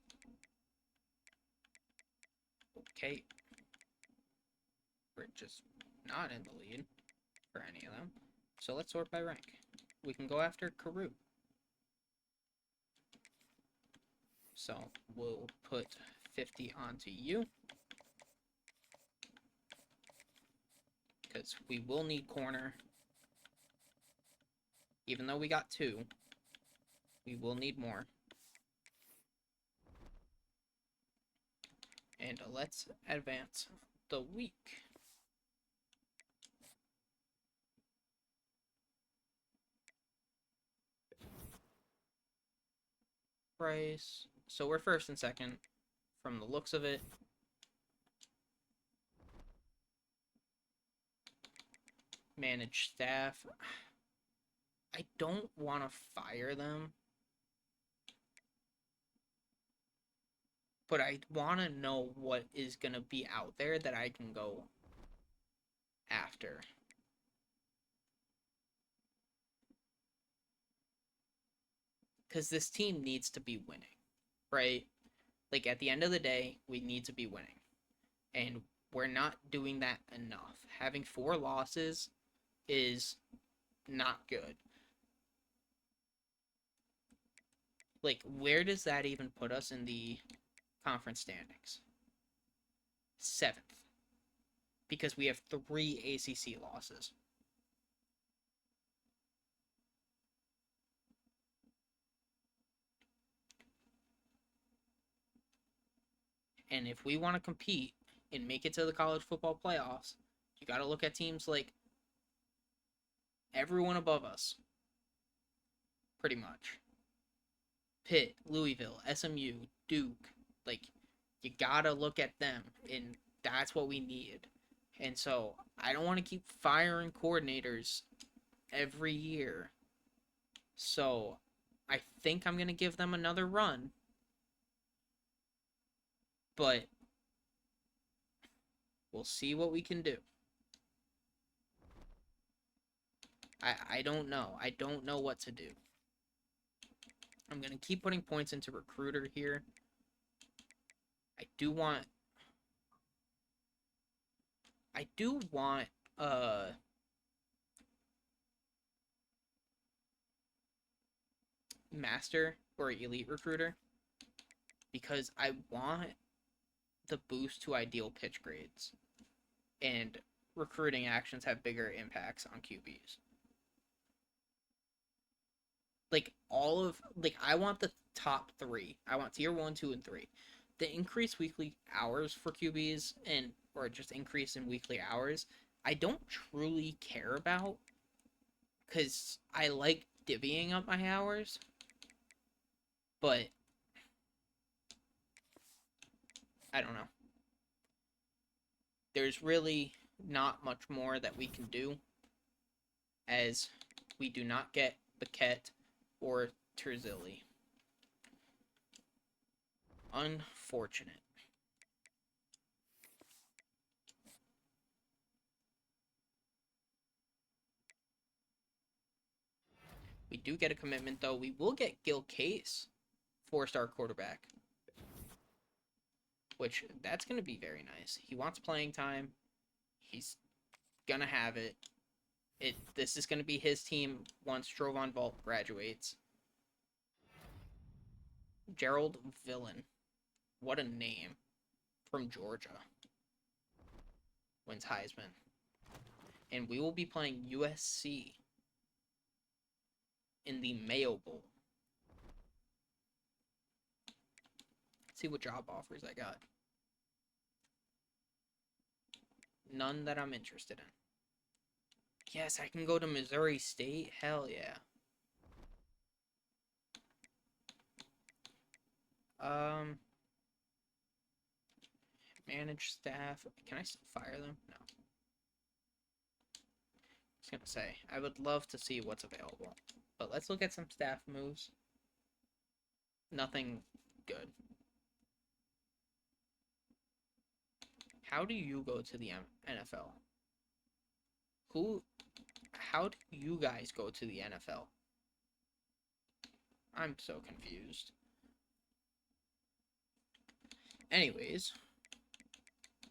Okay. We're just not in the lead for any of them. So let's sort by rank. We can go after Carew. So we'll put 50 onto you. Because we will need corner. Even though we got 2, we will need more. And let's advance the week. Price. So we're first and second from the looks of it. Manage staff. I don't want to fire them, but I want to know what is going to be out there that I can go after. Because this team needs to be winning, right? Like, at the end of the day, we need to be winning. And we're not doing that enough. Having 4 losses is not good. Like, where does that even put us in the conference standings. 7th. Because we have 3 ACC losses. And if we want to compete and make it to the college football playoffs, you got to look at teams like everyone above us, pretty much. Pitt, Louisville, SMU, Duke. Like, you got to look at them, and that's what we need. And so, I don't want to keep firing coordinators every year. So, I think I'm going to give them another run. But we'll see what we can do. I don't know. I don't know what to do. I'm going to keep putting points into recruiter here. I do want master or elite recruiter because I want the boost to ideal pitch grades, and recruiting actions have bigger impacts on QBs. Like I want the top 3. I want tier 1, 2, and 3. The increased weekly hours for QBs or just increase in weekly hours, I don't truly care about because I like divvying up my hours, but I don't know. There's really not much more that we can do as we do not get Paquette or Terzilli. Unfortunate. We do get a commitment, though. We will get Gil Case, 4-star quarterback, which that's going to be very nice. He wants playing time. He's going to have it. This is going to be his team once Trovon Vault graduates. Gerald Villain. What a name. From Georgia. Wins Heisman. And we will be playing USC in the Mayo Bowl. Let's see what job offers I got. None that I'm interested in. Yes, I can go to Missouri State. Hell yeah. Manage staff. Can I still fire them? No. I was gonna say, I would love to see what's available. But let's look at some staff moves. Nothing good. How do you go to the NFL? How do you guys go to the NFL? I'm so confused. Anyways,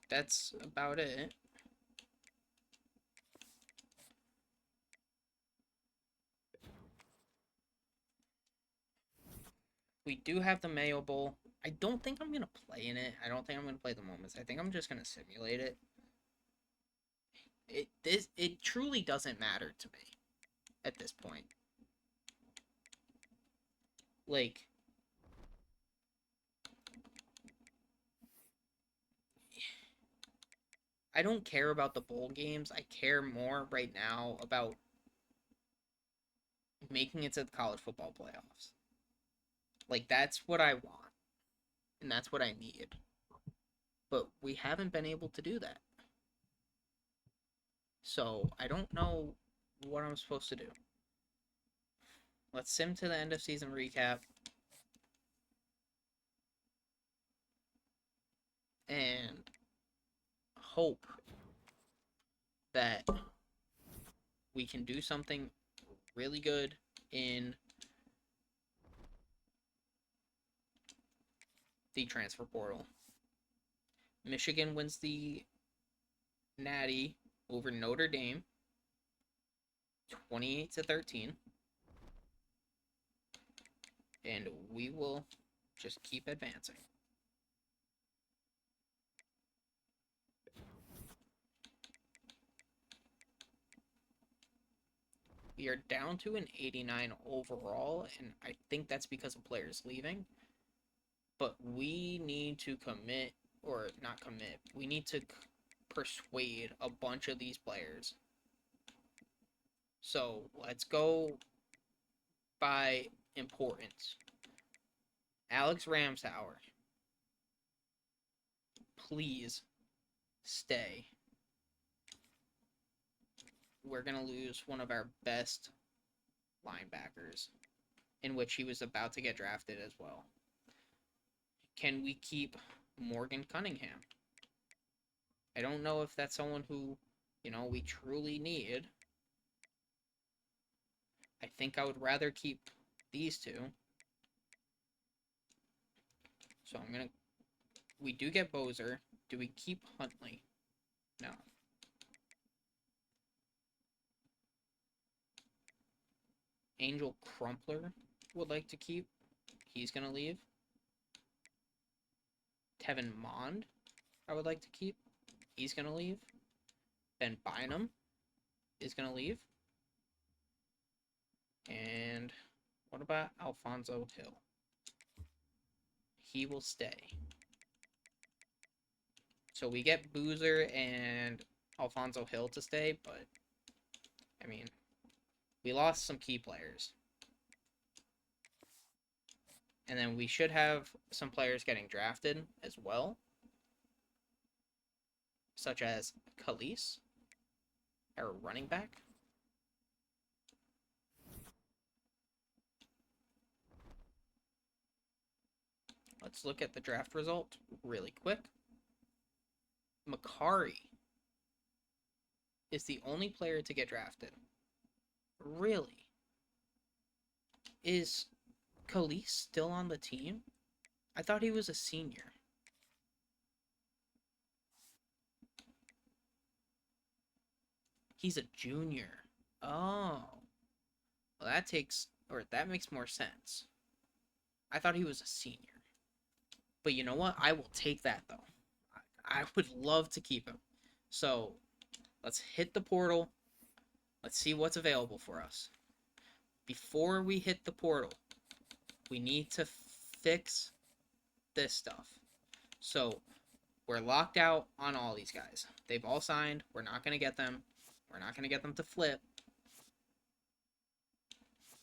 that's about it. We do have the Mayo Bowl. I don't think I'm going to play in it. I don't think I'm going to play the moments. I think I'm just going to simulate it. It truly doesn't matter to me at this point. Like, I don't care about the bowl games. I care more right now about making it to the college football playoffs. Like, that's what I want. And that's what I need. But we haven't been able to do that. So, I don't know what I'm supposed to do. Let's sim to the end of season recap. And hope that we can do something really good in the transfer portal. Michigan wins the Natty over Notre Dame 28-13. And we will just keep advancing. We are down to an 89 overall, and I think that's because of players leaving. But we need to commit, or not commit, we need to persuade a bunch of these players. So let's go by importance. Alex Ramsauer, please stay. We're going to lose one of our best linebackers, in which he was about to get drafted as well. Can we keep Morgan Cunningham? I don't know if that's someone who, we truly need. I think I would rather keep these two. So I'm going to... We do get Bozer. Do we keep Huntley? No. Angel Crumpler would like to keep. He's going to leave. Tevin Mond, I would like to keep. He's going to leave. Ben Bynum is going to leave. And what about Alfonso Hill? He will stay. So we get Boozer and Alfonso Hill to stay, but, I mean, we lost some key players. And then we should have some players getting drafted as well, such as Khalees, our running back. Let's look at the draft result really quick. Makari is the only player to get drafted. Really? Is Khalees still on the team? I thought he was a senior. He's a junior. Oh. Well, that makes more sense. I thought he was a senior. But you know what? I will take that, though. I would love to keep him. So, let's hit the portal. Let's see what's available for us. Before we hit the portal, we need to fix this stuff. So, we're locked out on all these guys. They've all signed. We're not going to get them. We're not going to get them to flip.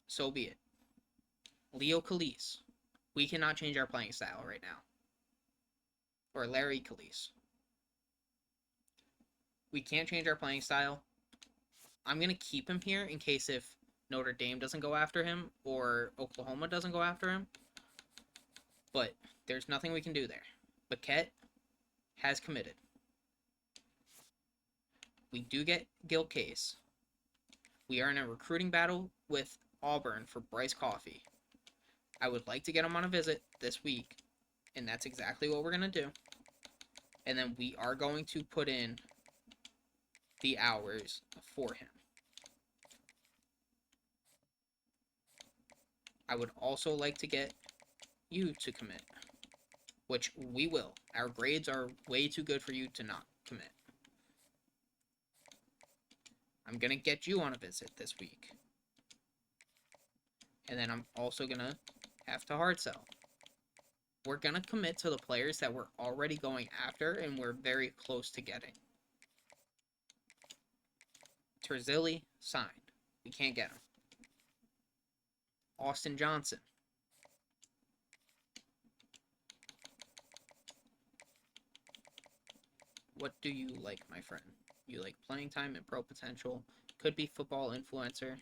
So be it. Leo Khalees. We cannot change our playing style right now. Or Larry Khalees. We can't change our playing style. I'm going to keep him here in case if Notre Dame doesn't go after him or Oklahoma doesn't go after him. But there's nothing we can do there. Paquette has committed. We do get Gil Case. We are in a recruiting battle with Auburn for Bryce Coffee. I would like to get him on a visit this week, and that's exactly what we're going to do. And then we are going to put in the hours for him. I would also like to get you to commit, which we will. Our grades are way too good for you to not commit. I'm going to get you on a visit this week. And then I'm also going to have to hard sell. We're going to commit to the players that we're already going after and we're very close to getting. Terzilli, signed. We can't get him. Austin Johnson. What do you like, my friend? You like playing time and pro potential. Could be football influencer.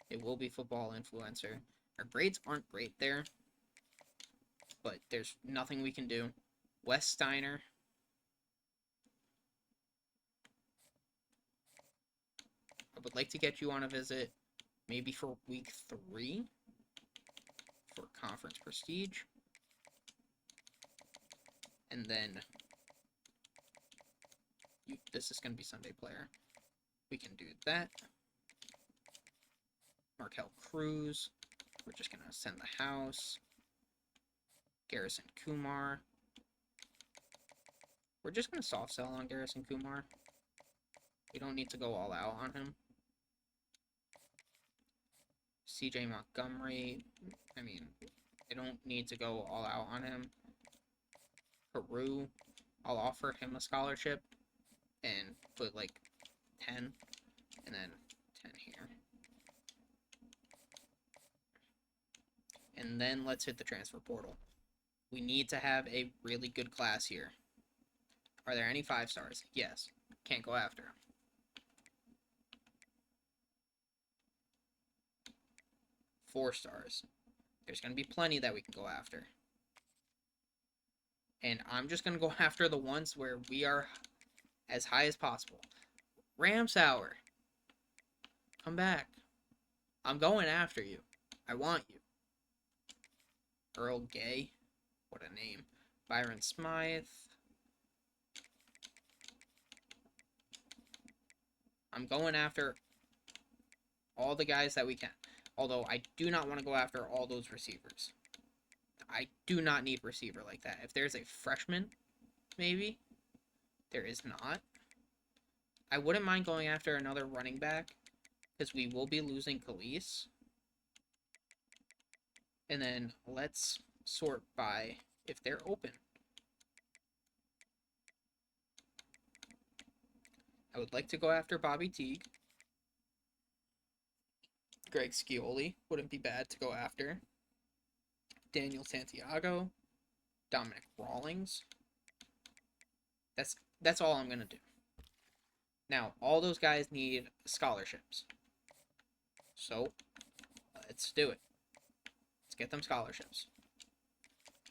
It will be football influencer. Our grades aren't great there, but there's nothing we can do. Wes Steiner. I would like to get you on a visit, maybe for week 3 for conference prestige. And then this is going to be Sunday player. We can do that. Markel Cruz. We're just going to send the house. Garrison Kumar. We're just going to soft sell on Garrison Kumar. We don't need to go all out on him. CJ Montgomery, I mean, I don't need to go all out on him. Peru, I'll offer him a scholarship and put like 10 and then 10 here. And then let's hit the transfer portal. We need to have a really good class here. Are there any 5 stars? Yes. Can't go after. 4 stars. There's going to be plenty that we can go after. And I'm just going to go after the ones where we are as high as possible. Ramsauer. Come back. I'm going after you. I want you. Earl Gay. What a name. Byron Smythe. I'm going after all the guys that we can. Although I do not want to go after all those receivers. I do not need receiver like that. If there's a freshman, maybe. There is not. I wouldn't mind going after another running back. Because we will be losing Khalees. And then let's sort by if they're open. I would like to go after Bobby Teague. Greg Scioli wouldn't be bad to go after. Daniel Santiago. Dominic Rawlings. That's all I'm going to do. Now, all those guys need scholarships. So, let's do it. Let's get them scholarships.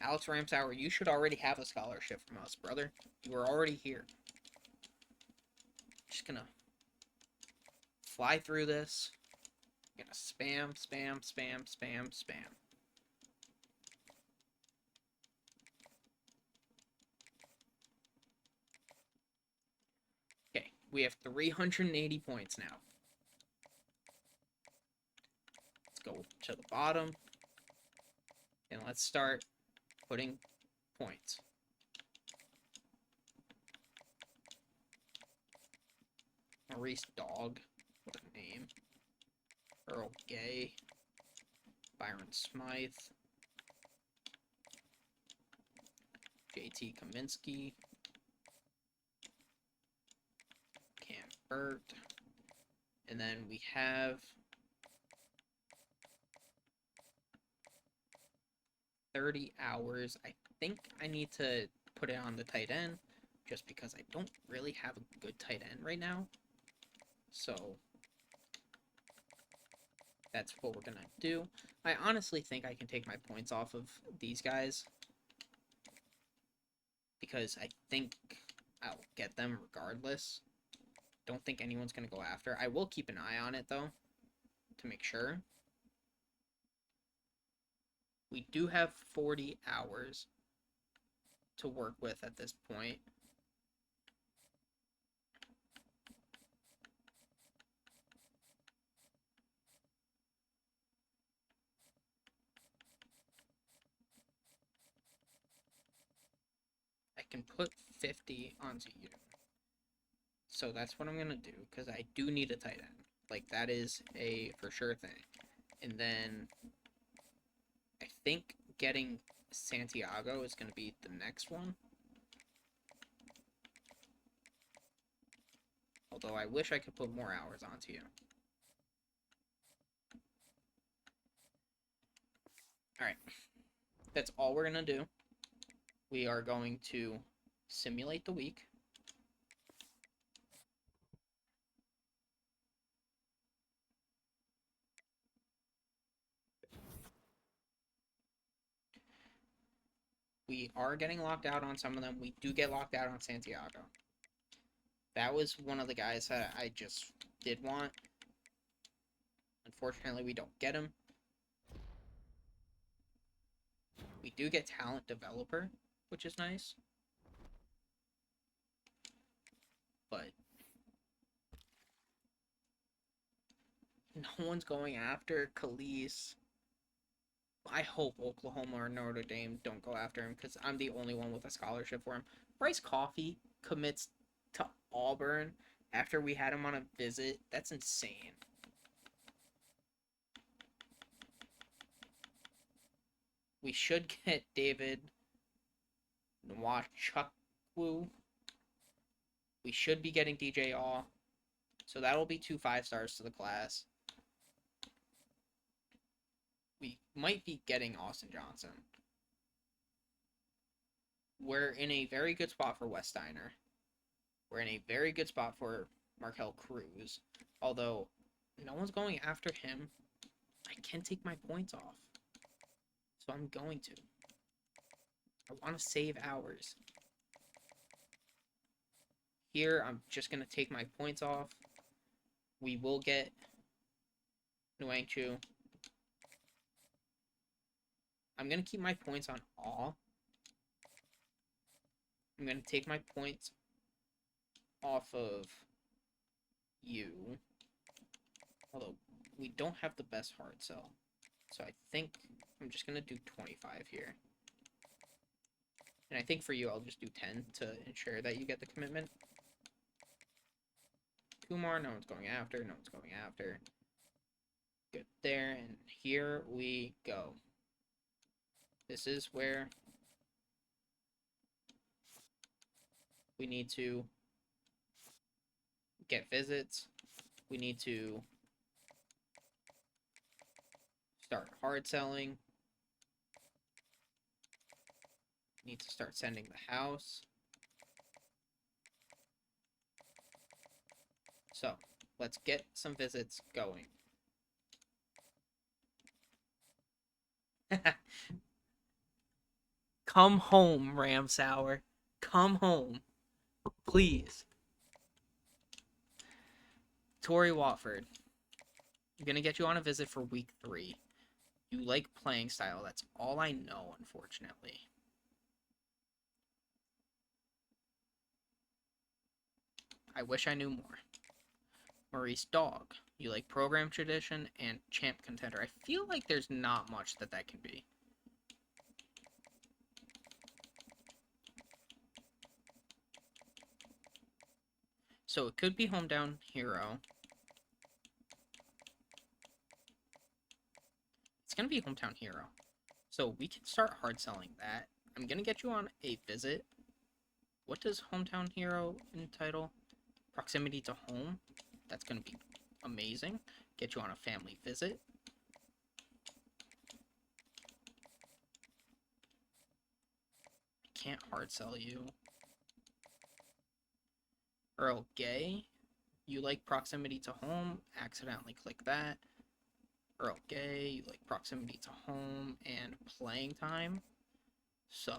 Alex Ramsauer, you should already have a scholarship from us, brother. You were already here. Just gonna fly through this. Gonna spam, spam, spam, spam, spam. Okay, we have 380 points now. Let's go to the bottom. And let's start putting points. Maurice Dog. What a name. Earl Gay. Byron Smythe. JT Kaminsky. Cam Burt. And then we have 30 hours. I think I need to put it on the tight end just because I don't really have a good tight end right now. So that's what we're going to do. I honestly think I can take my points off of these guys because I think I'll get them regardless. Don't think anyone's going to go after. I will keep an eye on it, though, to make sure. We do have 40 hours to work with at this point. I can put 50 onto you. So that's what I'm going to do, because I do need a tight end. Like, that is a for sure thing. And then I think getting Santiago is going to be the next one. Although I wish I could put more hours onto you. Alright. That's all we're going to do. We are going to simulate the week. We are getting locked out on some of them. We do get locked out on Santiago. That was one of the guys that I just did want. Unfortunately, we don't get him. We do get talent developer, which is nice. But no one's going after Khalees. I hope Oklahoma or Notre Dame don't go after him because I'm the only one with a scholarship for him. Bryce Coffee commits to Auburn after we had him on a visit. That's insane. We should get David Nwachukwu. We should be getting DJ Aw. So that'll be 2 5-stars to the class. We might be getting Austin Johnson. We're in a very good spot for West Steiner. We're in a very good spot for Markel Cruz. Although no one's going after him, I can take my points off. So I'm going to. I want to save hours. Here, I'm just going to take my points off. We will get Nuangchu. I'm going to keep my points on all. I'm going to take my points off of you. Although, we don't have the best hard sell. So I think I'm just going to do 25 here. And I think for you, I'll just do 10 to ensure that you get the commitment. Kumar, no one's going after. No one's going after. Good there. And here we go. This is where we need to get visits. We need to start hard selling. We need to start sending the house. So, let's get some visits going. Come home, Ramsour. Come home. Please. Tori Watford. I'm going to get you on a visit for week 3. You like playing style. That's all I know, unfortunately. I wish I knew more. Maurice Dog. You like program tradition and champ contender. I feel like there's not much that can be. So it could be hometown hero. It's going to be hometown hero. So we can start hard selling that. I'm going to get you on a visit. What does hometown hero entitle? Proximity to home. That's going to be amazing. Get you on a family visit. Can't hard sell you. Earl Gay. You like proximity to home. Accidentally click that. Earl Gay. You like proximity to home and playing time. So,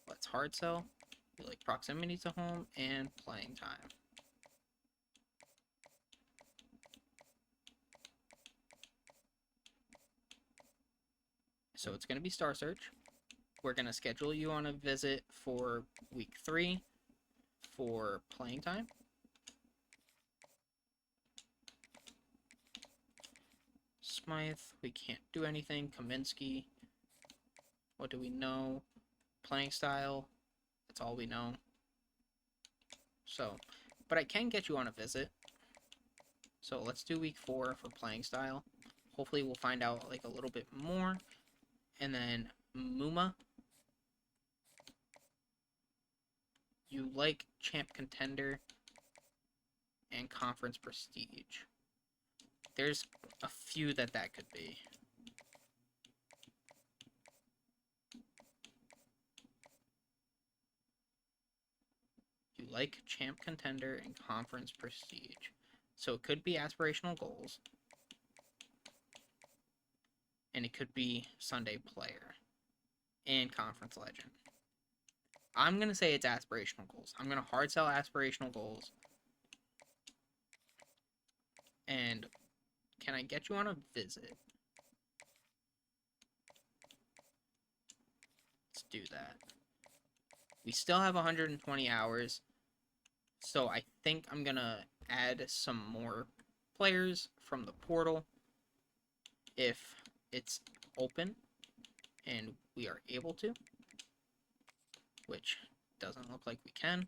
let's hard sell. You like proximity to home and playing time. So it's going to be Star Search. We're going to schedule you on a visit for week 3 for playing time. Smythe, we can't do anything. Kaminsky, what do we know? Playing style, that's all we know. So, but I can get you on a visit. So let's do week 4 for playing style. Hopefully we'll find out like a little bit more. And then Muma. You like champ contender and conference prestige. There's a few that could be. You like champ contender and conference prestige. So it could be aspirational goals. And it could be Sunday player and conference legend. I'm going to say it's aspirational goals. I'm going to hard sell aspirational goals. And can I get you on a visit? Let's do that. We still have 120 hours. So I think I'm going to add some more players from the portal if it's open and we are able to, which doesn't look like we can.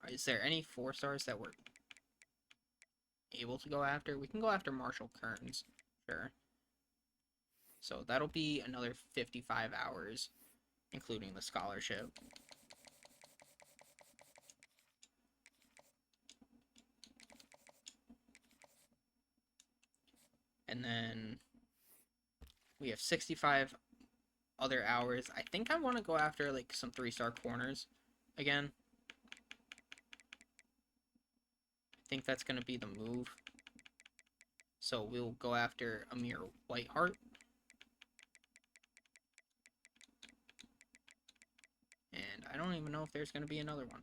Is there any 4-stars that we're able to go after? We can go after Marshall Kearns, sure. So that'll be another 55 hours, including the scholarship. And then we have 65 other hours. I think I want to go after like some 3-star corners again. I think that's going to be the move. So we'll go after Amir Whiteheart. And I don't even know if there's going to be another one.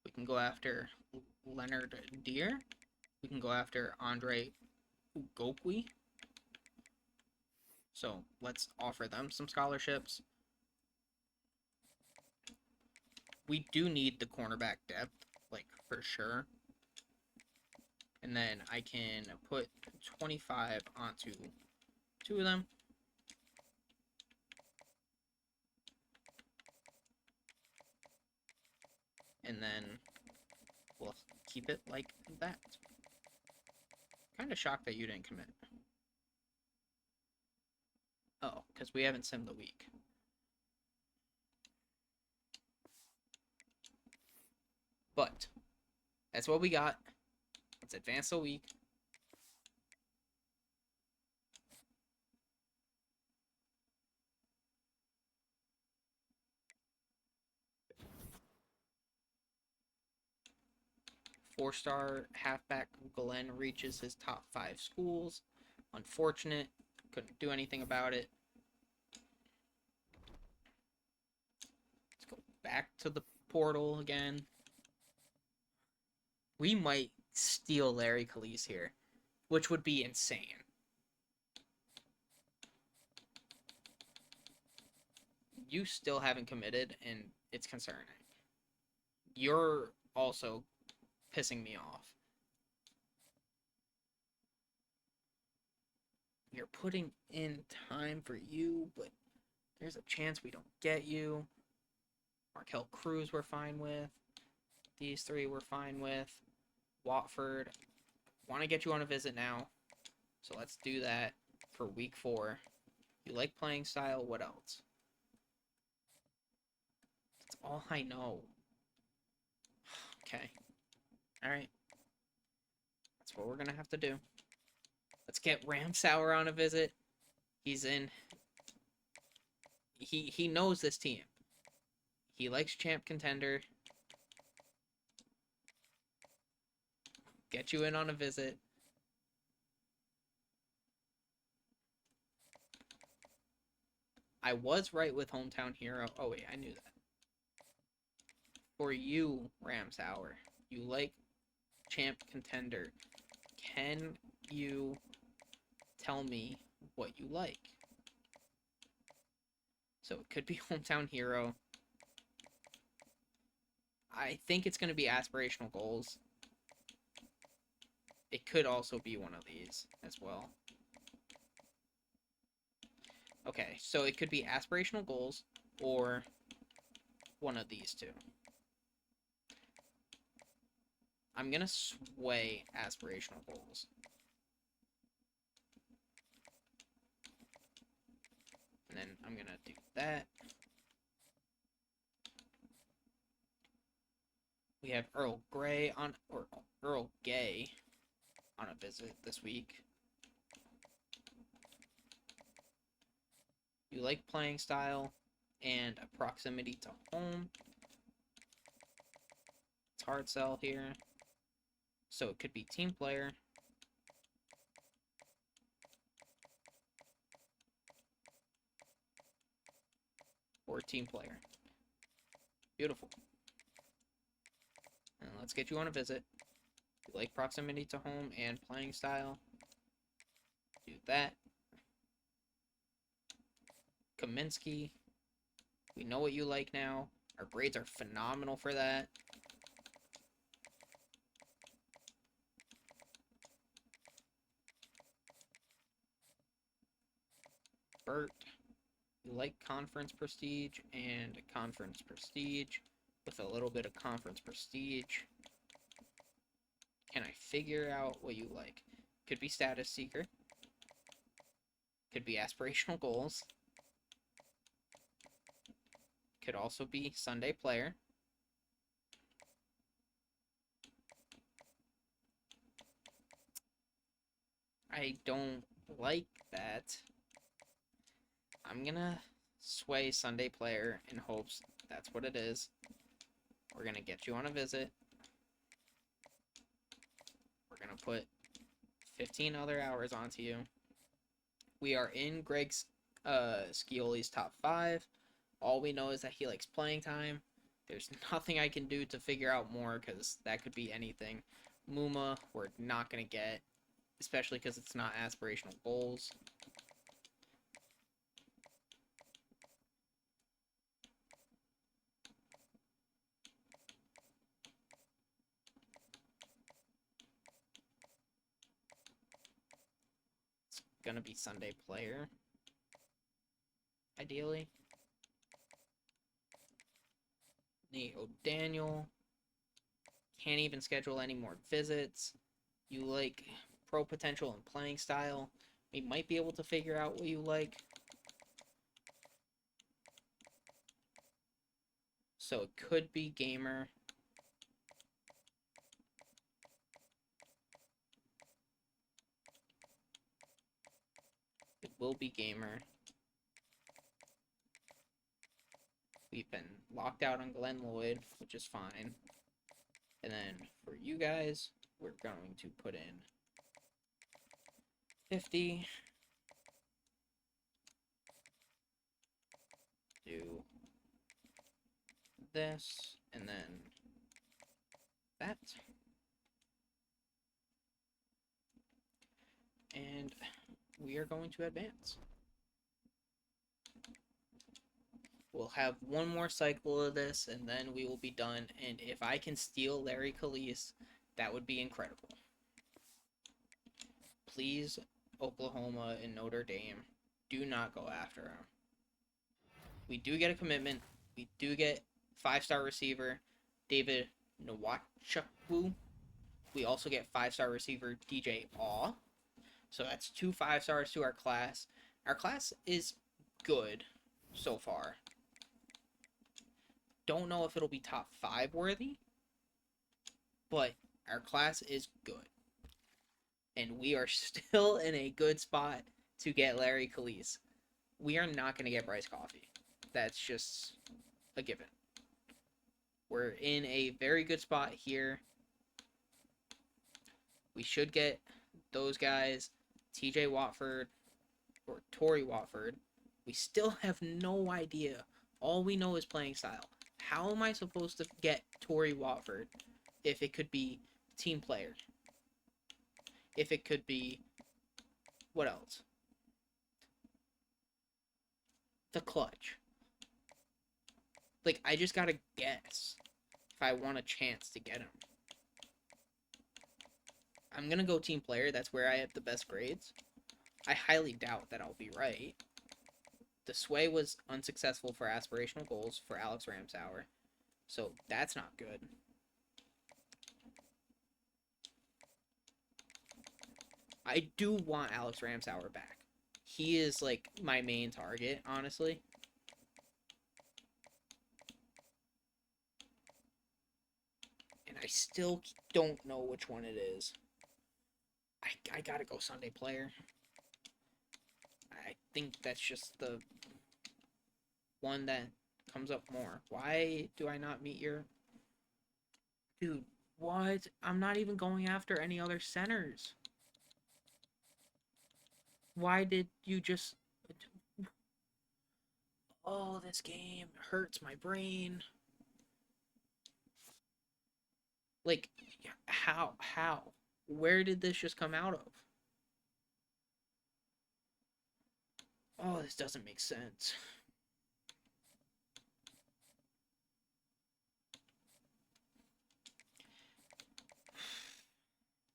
We can go after Leonard Deere. We can go after Andre Ugokwe. So let's offer them some scholarships. We do need the cornerback depth, like for sure. And then I can put 25 onto 2 of them. And then we'll keep it like that. Kind of shocked that you didn't commit. Oh, because we haven't simmed the week. But that's what we got. Let's advance the week. Four-star halfback Glenn reaches his top 5 schools. Unfortunate. Couldn't do anything about it. Let's go back to the portal again. We might steal Larry Calise here, which would be insane. You still haven't committed, and it's concerning. You're also pissing me off. We're putting in time for you, but there's a chance we don't get you. Markel Cruz we're fine with. These 3 we're fine with. Watford, want to get you on a visit now. So let's do that for week 4. You like playing style, what else? That's all I know. Okay. Alright. That's what we're going to have to do. Let's get Ramsauer on a visit. He's in. He knows this team. He likes champ contender. Get you in on a visit. I was right with hometown hero. Oh wait, I knew that. For you, Ramsauer, you like champ contender. Can you tell me what you like? So it could be hometown hero. I think it's going to be aspirational goals. It could also be one of these as well. Okay, so it could be aspirational goals or one of these 2. I'm going to sway aspirational goals. And then I'm going to do that. We have Earl Gray on, or Earl Gay on a visit this week. You like playing style and a proximity to home. It's hard sell here. So it could be team player. Or team player. Beautiful. And let's get you on a visit. You like proximity to home and playing style. Do that. Kaminsky. We know what you like now. Our grades are phenomenal for that. Burt. You like conference prestige and conference prestige with a little bit of conference prestige. Can I figure out what you like? Could be status seeker. Could be aspirational goals. Could also be Sunday player. I don't like that. I'm gonna sway Sunday player in hopes that's what it is. We're gonna get you on a visit. We're gonna put 15 other hours onto you. We are in Greg's Scioli's top 5. All we know is that he likes playing time. There's nothing I can do to figure out more because that could be anything. Muma, we're not going to get, especially because it's not aspirational goals. It's going to be Sunday player, ideally. Neo Daniel. Can't even schedule any more visits. You like pro potential and playing style. We might be able to figure out what you like. So it could be gamer. It will be gamer. We've been locked out on Glenn Lloyd, which is fine. And then for you guys, we're going to put in 50. Do this, and then that. And we are going to advance. We'll have one more cycle of this, and then we will be done. And if I can steal Larry Calise, that would be incredible. Please, Oklahoma and Notre Dame, do not go after him. We do get a commitment. We do get 5-star receiver David Nwachukwu. We also get 5-star receiver DJ Awe. So that's 2 5-stars to our class. Our class is good so far. Don't know if it'll be top 5 worthy, but our class is good. And we are still in a good spot to get Larry Calise. We are not going to get Bryce Coffee. That's just a given. We're in a very good spot here. We should get those guys, TJ Watford or Torrey Watford. We still have no idea. All we know is playing style. How am I supposed to get Torrey Watford if it could be team player? If it could be... what else? The clutch. Like, I just gotta guess if I want a chance to get him. I'm gonna go team player. That's where I have the best grades. I highly doubt that I'll be right. The sway was unsuccessful for aspirational goals for Alex Ramsauer. So that's not good. I do want Alex Ramsauer back. He is like my main target, honestly. And I still don't know which one it is. I gotta go Sunday player. I think that's just the one that comes up more. Why do I not meet your... Dude, what? I'm not even going after any other centers. Why did you just... Oh, this game hurts my brain. Like, how? Where did this just come out of? Oh, this doesn't make sense.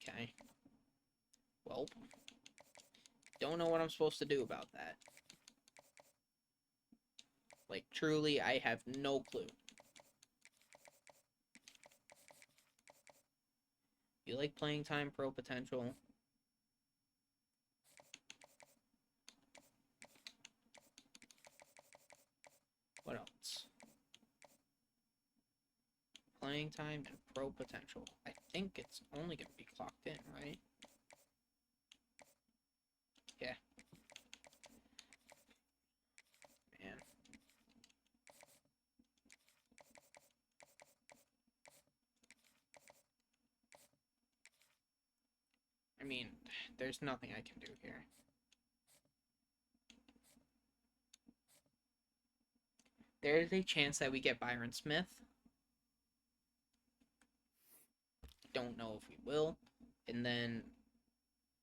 Okay. Well, don't know what I'm supposed to do about that. Like, truly, I have no clue. You like playing time pro potential. What else? Playing time and pro potential. I think it's only going to be clocked in, right? Yeah. Man. I mean, there's nothing I can do here. There's a chance that we get Byron Smith. Don't know if we will. And then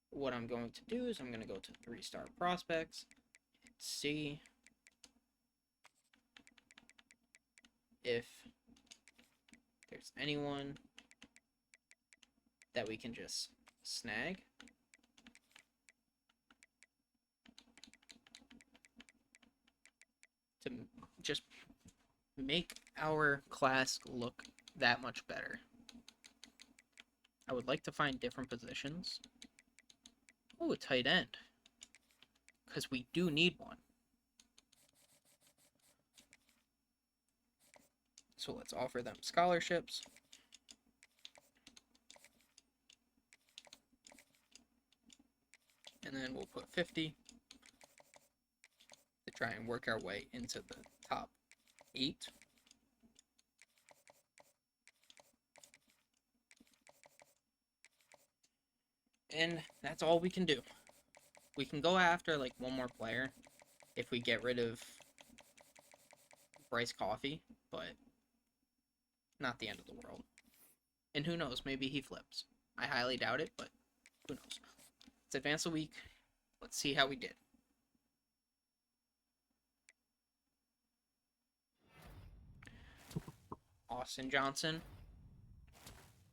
what I'm going to do is I'm going to go to 3-star prospects and see if there's anyone that we can just snag. To just make our class look that much better. I would like to find different positions. Oh, a tight end. Because we do need one. So let's offer them scholarships. And then we'll put 50 to try and work our way into the top 8. And that's all we can do. We can go after like one more player if we get rid of Bryce Coffee, but not the end of the world. And who knows, maybe he flips. I highly doubt it, but who knows. Let's advance a week. Let's see how we did. Austin Johnson,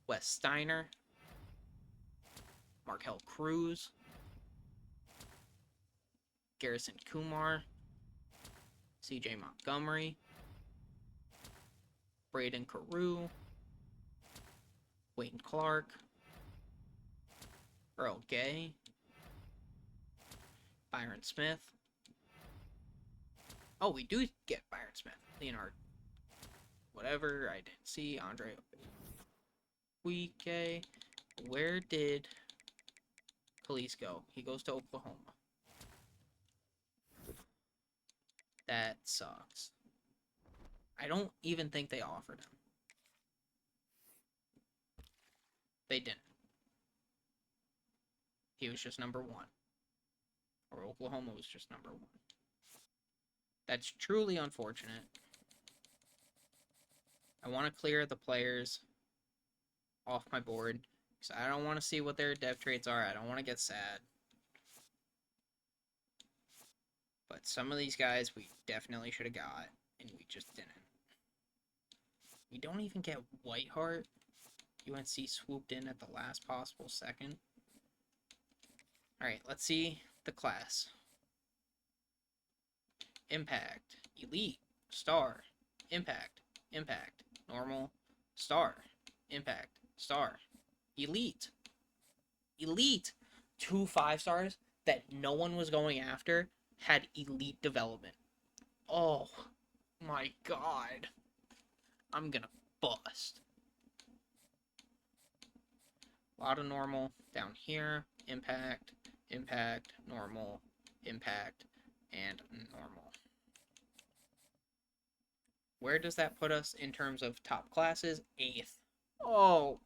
Wes Steiner, Markel Cruz, Garrison Kumar, CJ Montgomery, Braden Carew, Wayne Clark, Earl Gay, Byron Smith. Oh, we do get Byron Smith. Leonard. Whatever, I didn't see. Andre Wike. Where did Khalees go? He goes to Oklahoma. That sucks. I don't even think they offered him. They didn't. He was just number 1. Or Oklahoma was just number 1. That's truly unfortunate. I want to clear the players off my board because I don't want to see what their dev traits are. I don't want to get sad. But some of these guys we definitely should have got, and we just didn't. We don't even get Whiteheart. UNC swooped in at the last possible second. Alright, let's see the class. Impact, Elite, Star, Impact, Impact, Normal, Star, Impact, Star, Elite, Elite. 2 5-stars that no one was going after had Elite development. Oh my god. I'm gonna bust. A lot of normal down here. Impact, impact, normal, impact, and normal. Where does that put us in terms of top classes? 8th. Oh,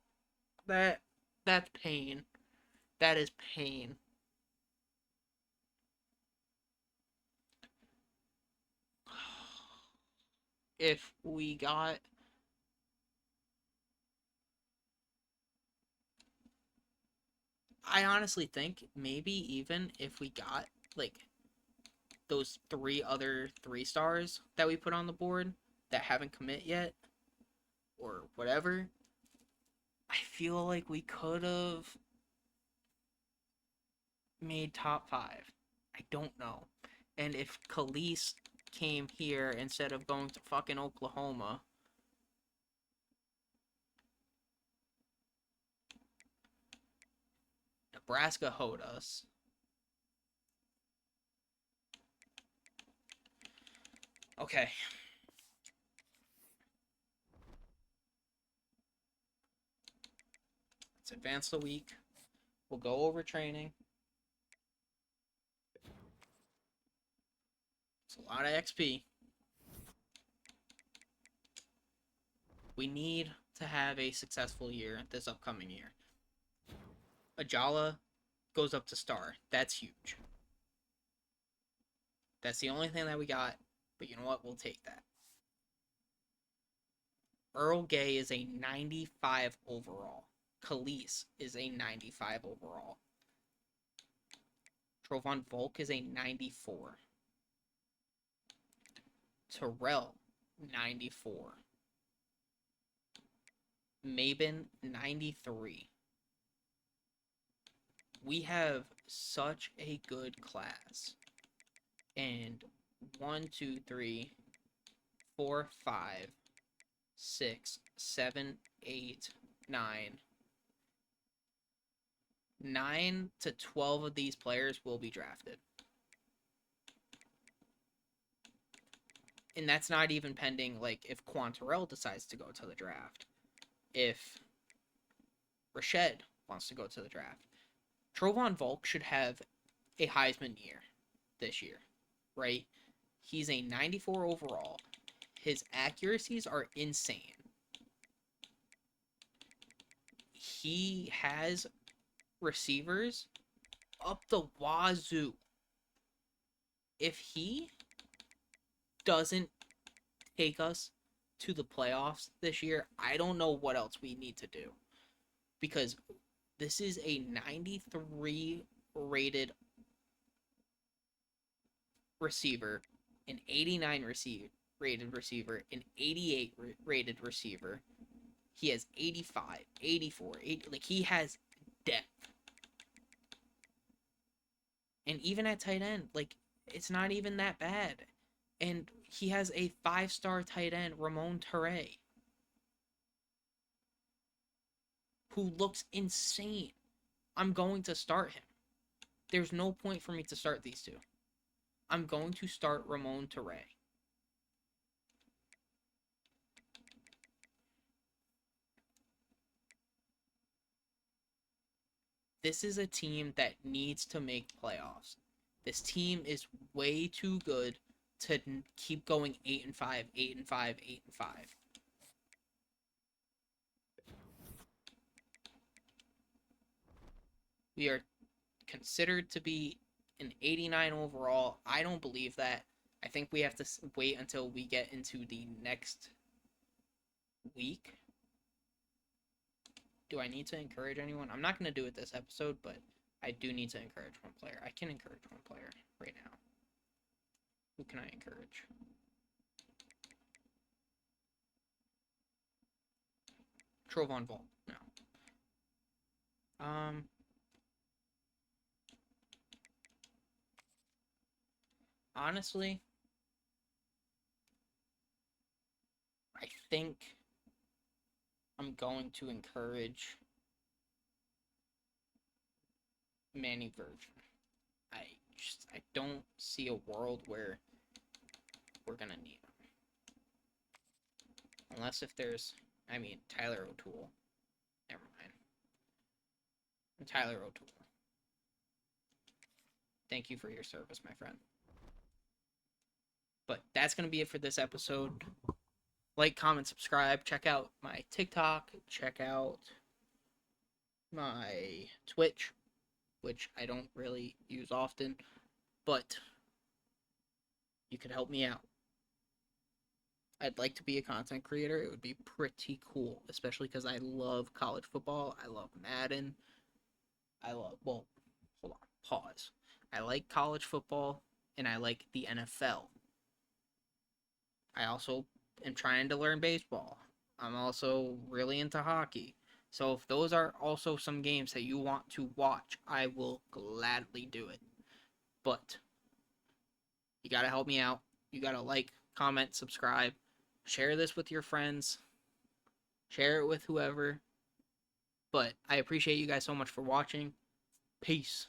that's pain. That is pain. If we got I honestly think maybe even if we got like those 3 other 3-stars that we put on the board that haven't commit yet or whatever, I feel like we could have made top 5. I don't know. And if Khalees came here instead of going to fucking Oklahoma, Nebraska hoed us. Okay. Let's advance the week. We'll go over training. It's a lot of XP. We need to have a successful year this upcoming year. Ajala goes up to star. That's huge. That's the only thing that we got, but you know what? We'll take that. Earl Gay is a 95 overall. Khalees is a 95 overall. Trovon Volk is a 94. Terrell, 94. Mabin, 93. We have such a good class. And 1, 2, 3, 4, 5, 6, 7, 8, 9. 9 to 12 of these players will be drafted. And that's not even pending, like, if Quantarell decides to go to the draft. If Rashed wants to go to the draft. Trovon Volk should have a Heisman year this year, right? He's a 94 overall. His accuracies are insane. He has receivers up the wazoo. If he doesn't take us to the playoffs this year, I don't know what else we need to do. Because this is a 93 rated receiver, an 89 rated receiver, an 88 rated receiver. He has 85, 84, 80, like he has depth. And even at tight end, like it's not even that bad. And he has a 5-star tight end, Ramon Ture, who looks insane. I'm going to start him. There's no point for me to start these two. I'm going to start Ramon Ture. This is a team that needs to make playoffs. This team is way too good to keep going 8-5, 8-5, 8-5. We are considered to be an 89 overall. I don't believe that. I think we have to wait until we get into the next week. Do I need to encourage anyone? I'm not going to do it this episode, but I do need to encourage one player. I can encourage one player right now. Who can I encourage? Trovon Volk. No. Honestly, I think I'm going to encourage Manny Virgin. I don't see a world where we're gonna need him. Unless if there's, Tyler O'Toole. Never mind. Tyler O'Toole. Thank you for your service, my friend. But that's gonna be it for this episode. Like, comment, subscribe. Check out my TikTok. Check out my Twitch, which I don't really use often, but you could help me out. I'd like to be a content creator. It would be pretty cool, especially because I love college football. I love Madden. Hold on, pause. I like college football, and I like the NFL. I also am trying to learn baseball. I'm also really into hockey. So if those are also some games that you want to watch, I will gladly do it. But you gotta help me out. You gotta like, comment, subscribe, share this with your friends, share it with whoever. But I appreciate you guys so much for watching. Peace.